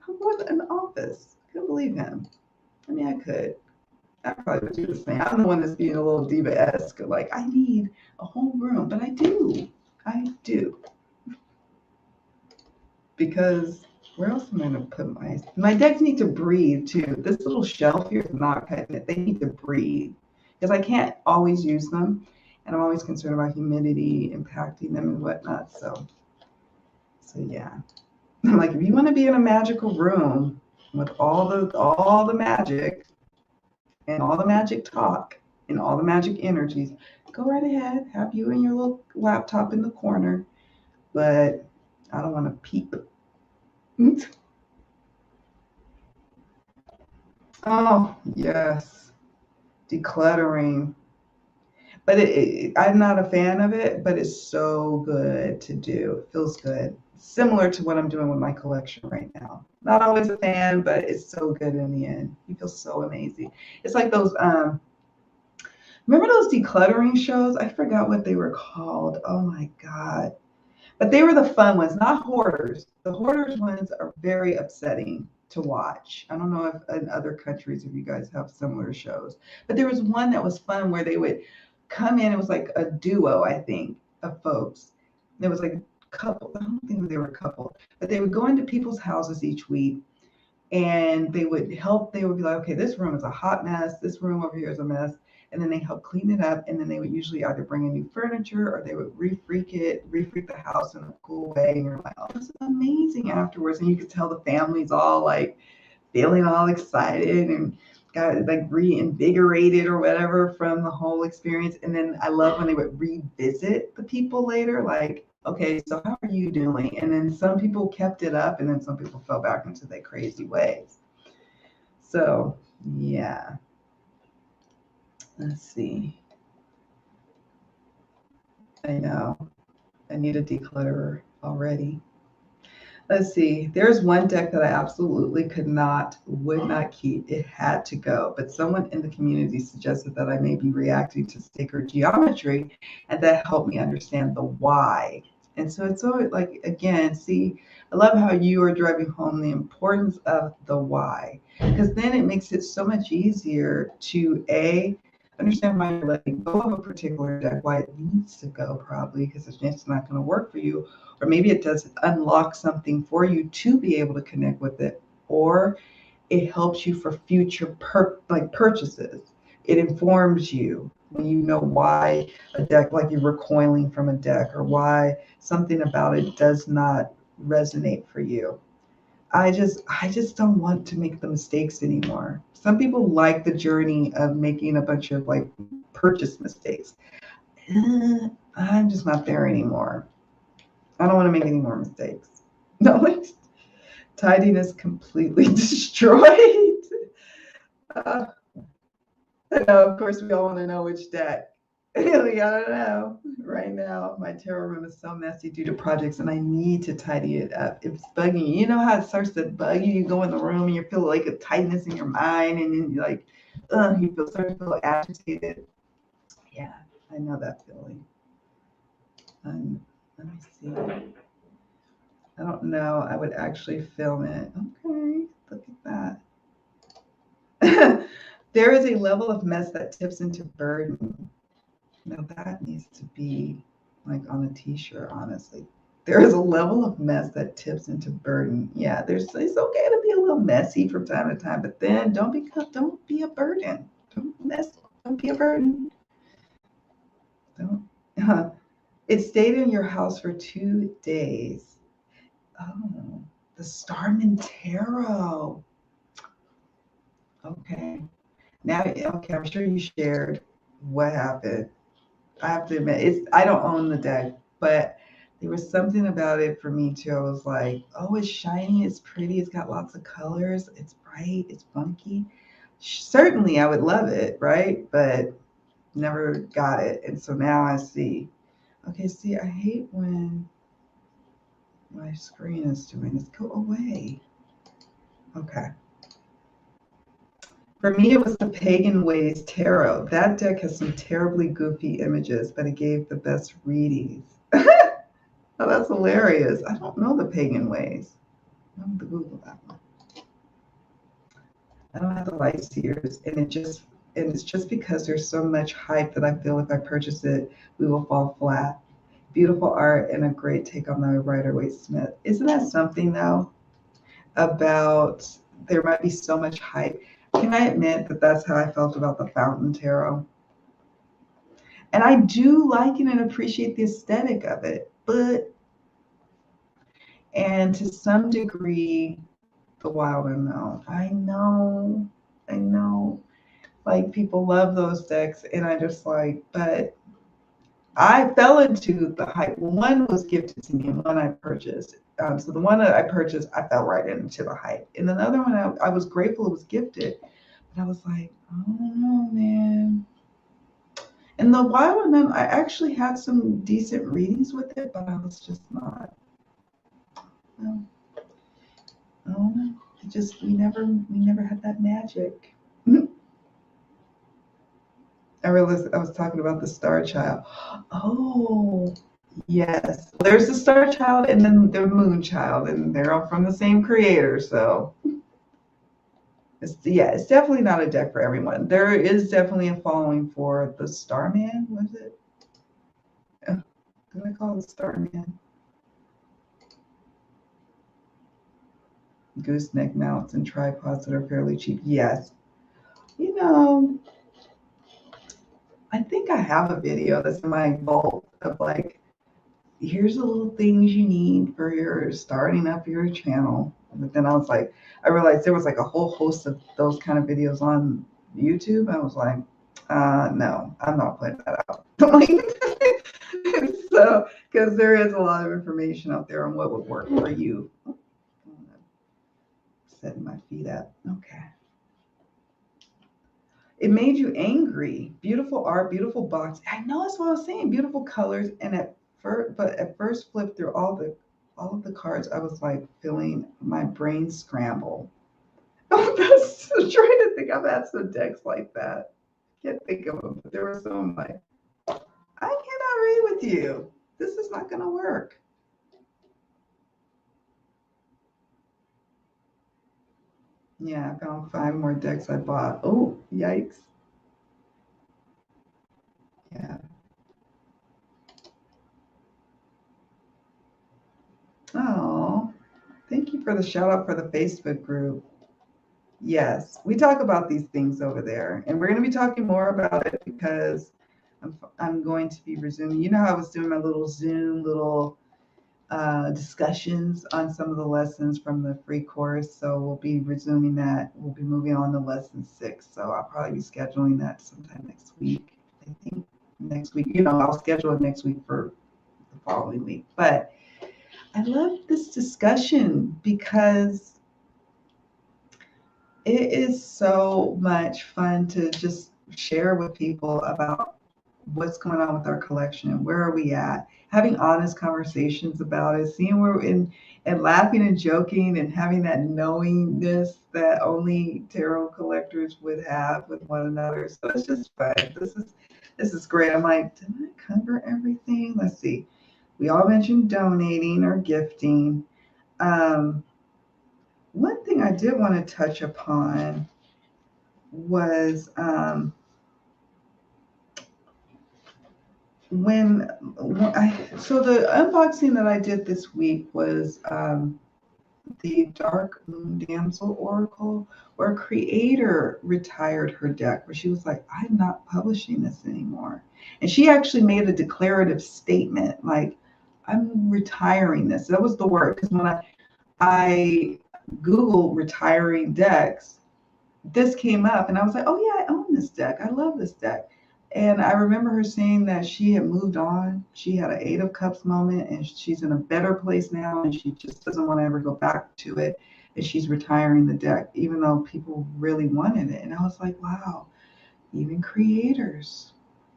What an office? I couldn't believe him. I mean, I could. I probably would do the same. I'm the one that's being a little diva-esque. Like, I need a whole room, but I do. I do. Because where else am I going to put my decks need to breathe too. This little shelf here is not cutting it. They need to breathe because I can't always use them. And I'm always concerned about humidity impacting them and whatnot. So yeah. I'm like, if you want to be in a magical room with all the magic and all the magic talk and all the magic energies, go right ahead. Have you and your little laptop in the corner. But I don't want to peep. Oh, yes. Decluttering. But I'm not a fan of it, but it's so good to do. It feels good. Similar to what I'm doing with my collection right now. Not always a fan, but it's so good in the end. You feel so amazing. It's like those, remember those decluttering shows? I forgot what they were called. Oh my God. But they were the fun ones, not hoarders. The hoarders ones are very upsetting to watch. I don't know if in other countries, if you guys have similar shows, but there was one that was fun where they would come in. It was like a duo, I think, of folks. There was like a couple. I don't think they were a couple, but they would go into people's houses each week and they would help. They would be like, okay, this room is a hot mess. This room over here is a mess. And then they help clean it up. And then they would usually either bring in new furniture or they would refreak the house in a cool way. And you're like, oh, this is amazing afterwards. And you could tell the family's all like feeling all excited and got like reinvigorated or whatever from the whole experience. And then I love when they would revisit the people later, like, okay, so how are you doing? And then some people kept it up and then some people fell back into their crazy ways. So yeah. Let's see. I know. I need a declutterer already. Let's see. There's one deck that I absolutely would not keep. It had to go. But someone in the community suggested that I may be reacting to sacred geometry, and that helped me understand the why. And so it's always like, again, see, I love how you are driving home the importance of the why, because then it makes it so much easier to understand why you're letting go of a particular deck, why it needs to go probably, because it's just not going to work for you. Or maybe it does unlock something for you to be able to connect with it. Or it helps you for future purchases. It informs you when you know why a deck, like you're recoiling from a deck, or why something about it does not resonate for you. I just don't want to make the mistakes anymore. Some people like the journey of making a bunch of like purchase mistakes. I'm just not there anymore. I don't want to make any more mistakes. No, like tidiness completely destroyed. Uh, I know, of course, we all want to know which deck. I don't know. Right now, my tarot room is so messy due to projects, and I need to tidy it up. It's bugging you. You know how it starts to bug you? You go in the room and you feel like a tightness in your mind, and then you're like, start to feel agitated. Yeah, I know that feeling. Let me see. I don't know. I would actually film it. Okay, look at that. There is a level of mess that tips into burden. Now that needs to be like on a t-shirt, honestly. There is a level of mess that tips into burden. Yeah, it's okay to be a little messy from time to time, but then don't be a burden. Don't be a burden. Don't. It stayed in your house for 2 days. Oh, the Starman Tarot. Okay. Now, okay, I'm sure you shared what happened. I have to admit, I don't own the deck, but there was something about it for me too. I was like, oh, it's shiny, it's pretty, it's got lots of colors, it's bright, it's funky. Certainly, I would love it, right? But never got it, and so now I see. Okay, see, I hate when my screen is doing this. Go away. Okay. For me, it was the Pagan Ways Tarot. That deck has some terribly goofy images, but it gave the best readings. Oh, that's hilarious. I don't know the Pagan Ways. I'm going to Google that one. I don't have the light seers, and it's just because there's so much hype that I feel if I purchase it, we will fall flat. Beautiful art and a great take on the Rider-Waite Smith. Isn't that something though? About there might be so much hype. Can I admit that that's how I felt about the Fountain Tarot? And I do like it and appreciate the aesthetic of it, and to some degree, the Wild Unknown. I know. Like people love those decks, and I just like, but I fell into the hype. One was gifted to me, and one I purchased. So the one that I purchased, I fell right into the hype. And another one, I was grateful it was gifted, but I was like, oh man. And the Wild Unknown, I actually had some decent readings with it, but I was just not. No, no, it just we never had that magic. I realized I was talking about the Star Child. Oh, yes. There's the Star Child and then the Moon Child, and they're all from the same creator. So, it's definitely not a deck for everyone. There is definitely a following for the Starman. Was it? What do I call it Starman? Gooseneck mounts and tripods that are fairly cheap. Yes. You know, I think I have a video that's in my vault of like, here's the little things you need for your starting up your channel. But then I realized there was like a whole host of those kind of videos on YouTube. I was like, no, I'm not putting that out. So, because there is a lot of information out there on what would work for you. Setting my feet up. Okay. It made you angry. Beautiful art, beautiful box. I know that's what I was saying. Beautiful colors, and at first flip through all of the cards, I was like feeling my brain scramble. That's I'm trying to think. I've had some decks like that. Can't think of them, but there were some like, I cannot read with you. This is not going to work. Yeah, I found 5 more decks I bought. Oh, yikes. Yeah. Oh, thank you for the shout out for the Facebook group. Yes, we talk about these things over there, and we're going to be talking more about it because I'm going to be resuming. You know how I was doing my little Zoom discussions on some of the lessons from the free course. So we'll be resuming that. We'll be moving on to lesson 6. So I'll probably be scheduling that sometime next week. I think next week. I'll schedule it next week for the following week. But I love this discussion because it is so much fun to just share with people about what's going on with our collection and where are we at, having honest conversations about it, seeing where we're in, and laughing and joking and having that knowingness that only tarot collectors would have with one another. So it's just fun. This is great. I'm like, did I cover everything? Let's see. We all mentioned donating or gifting. One thing I did want to touch upon was when so the unboxing that I did this week was the Dark Moon Damsel Oracle, where a creator retired her deck, where she was like, I'm not publishing this anymore. And she actually made a declarative statement, like, I'm retiring this. That was the word. Because when I Googled retiring decks, this came up and I was like, oh yeah, I own this deck. I love this deck. And I remember her saying that she had moved on. She had an Eight of Cups moment and she's in a better place now and she just doesn't want to ever go back to it. And she's retiring the deck, even though people really wanted it. And I was like, wow, even creators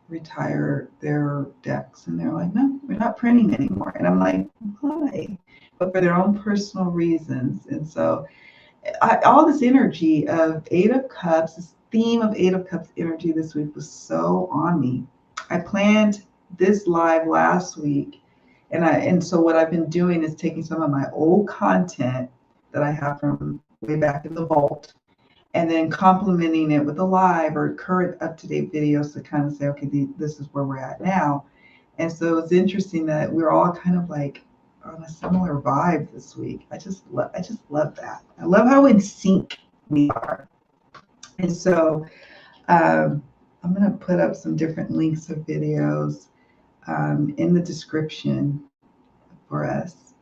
retire their decks. And they're like, no, we're not printing anymore. And I'm like, why? But for their own personal reasons. And so all this energy of Eight of Cups, this theme of Eight of Cups energy this week was so on me. I planned this live last week, and so what I've been doing is taking some of my old content that I have from way back in the vault, and then complementing it with a live or current up-to-date videos to kind of say, okay, this is where we're at now. And so it's interesting that we're all kind of like on a similar vibe this week. I just love that. I love how in sync we are. And so I'm going to put up some different links of videos in the description for us.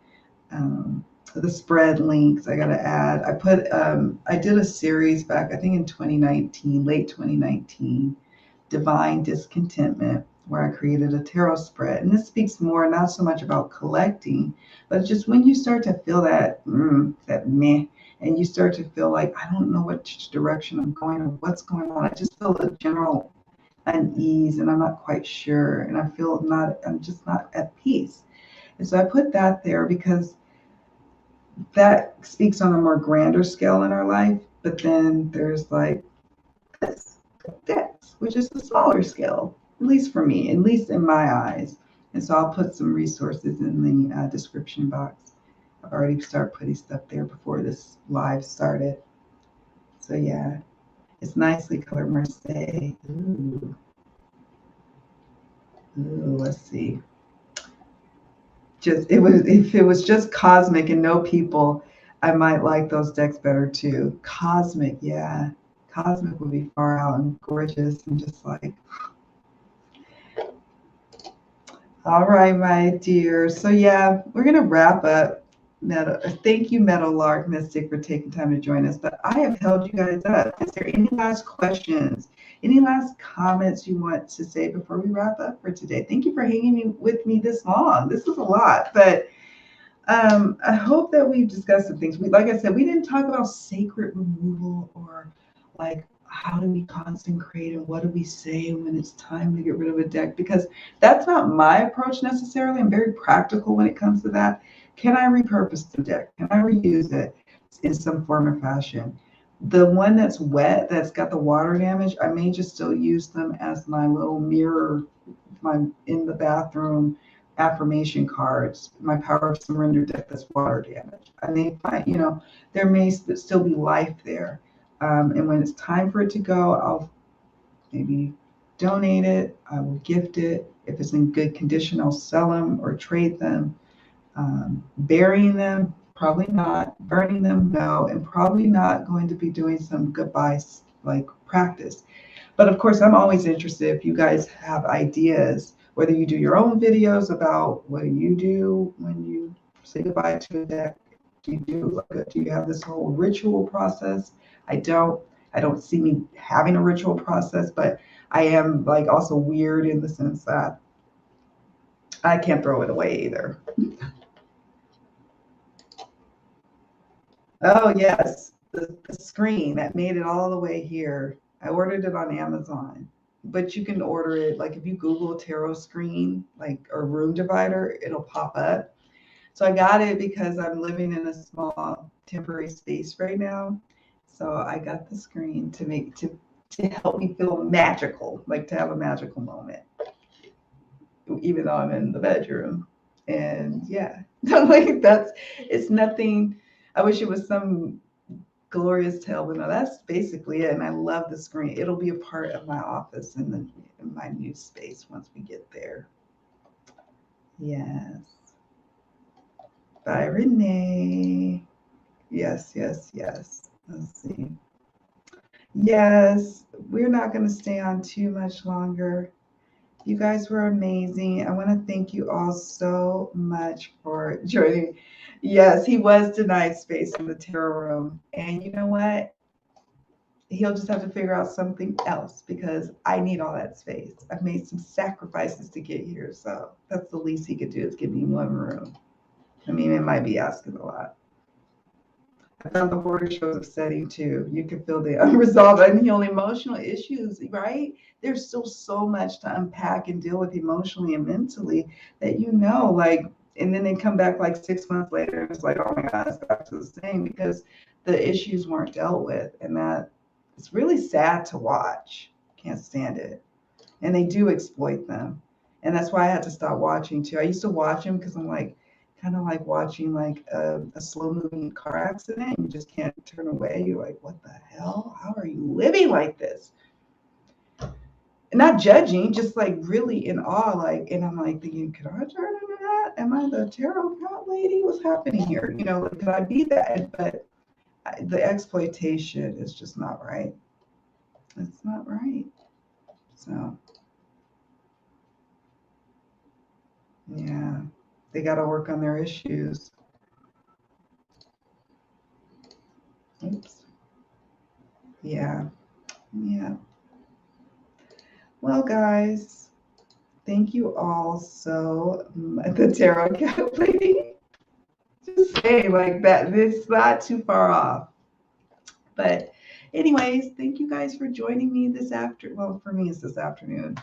The spread links I got to add. I did a series back, I think in 2019, late 2019, Divine Discontentment, where I created a tarot spread. And this speaks more, not so much about collecting, but just when you start to feel that meh, and you start to feel like, I don't know which direction I'm going or what's going on. I just feel a general unease and I'm not quite sure. And I'm just not at peace. And so I put that there because that speaks on a more grander scale in our life. But then there's like this, which is the smaller scale, at least for me, at least in my eyes. And so I'll put some resources in the description box. I've already started putting stuff there before this live started. So yeah, it's nicely colored Marseille. Ooh. Ooh, let's see. If it was just cosmic and no people, I might like those decks better too. Cosmic, yeah. Cosmic would be far out and gorgeous and just like, all right, my dear. So yeah, we're gonna wrap up. Thank you, Meadowlark Mystic, for taking time to join us. But I have held you guys up. Is there any last questions? Any last comments you want to say before we wrap up for today? Thank you for hanging with me this long. This is a lot, but I hope that we've discussed some things. Like I said, we didn't talk about sacred removal or like how do we consecrate and what do we say when it's time to get rid of a deck, because that's not my approach necessarily. I'm very practical when it comes to that. Can I repurpose the deck? Can I reuse it in some form or fashion? The one that's wet, that's got the water damage, I may just still use them as my little mirror, my in the bathroom affirmation cards, my power of surrender deck that's water damage. I may find, there may still be life there. And when it's time for it to go, I'll maybe donate it, I will gift it. If it's in good condition, I'll sell them or trade them. Burying them, probably not. Burning them, no. And probably not going to be doing some goodbyes like practice. But of course, I'm always interested if you guys have ideas, whether you do your own videos about what do you do when you say goodbye to a deck. Do you have this whole ritual process? I don't. I don't see me having a ritual process, but I am like also weird in the sense that I can't throw it away either. Oh yes, the screen that made it all the way here. I ordered it on Amazon, but you can order it like if you Google tarot screen, like or room divider, it'll pop up. So I got it because I'm living in a small temporary space right now. So I got the screen to help me feel magical, like to have a magical moment, even though I'm in the bedroom. And yeah, like it's nothing. I wish it was some glorious tale, but no, that's basically it. And I love the screen. It'll be a part of my office in my new space once we get there. Yes. Bye, Renee. Yes, yes, yes. Let's see. Yes, we're not going to stay on too much longer. You guys were amazing. I want to thank you all so much for joining. Yes, he was denied space in the tarot room. And you know what? He'll just have to figure out something else because I need all that space. I've made some sacrifices to get here. So that's the least he could do is give me one room. I mean, it might be asking a lot. I found the horror shows upsetting too. You can feel the unresolved, unhealed emotional issues, right? There's still so much to unpack and deal with emotionally and mentally that like, and then they come back like 6 months later and it's like, oh my God, it's back to the same because the issues weren't dealt with. And that it's really sad to watch. Can't stand it. And they do exploit them. And that's why I had to stop watching too. I used to watch them because I'm like, kind of like watching like a slow moving car accident. You just can't turn away. You're like, what the hell? How are you living like this? Not judging, just like really in awe. Like, and I'm like thinking, could I turn into that? Am I the tarot cat lady? What's happening here? Like, could I be that? But the exploitation is just not right. It's not right. So, yeah, they got to work on their issues. Oops. Yeah. Yeah. Well, guys, thank you all so much. The tarot cat lady. Just saying like that. It's not too far off. But anyways, thank you guys for joining me this well, for me it's this afternoon.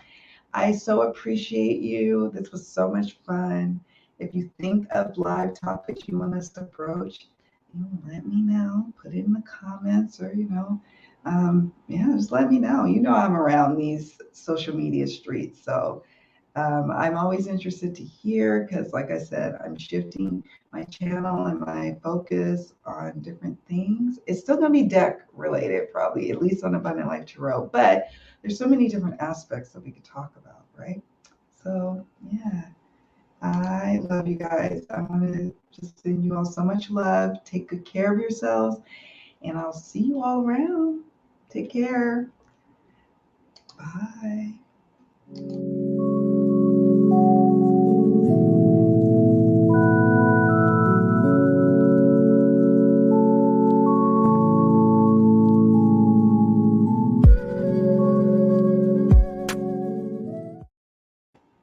I so appreciate you. This was so much fun. If you think of live topics you want us to broach, let me know. Put it in the comments or, yeah, just let me know. I'm around these social media streets. So I'm always interested to hear because, like I said, I'm shifting my channel and my focus on different things. It's still going to be deck related, probably, at least on Abundant Life Tarot, but there's so many different aspects that we could talk about, right? So, yeah, I love you guys. I want to just send you all so much love. Take good care of yourselves, and I'll see you all around. Take care. Bye.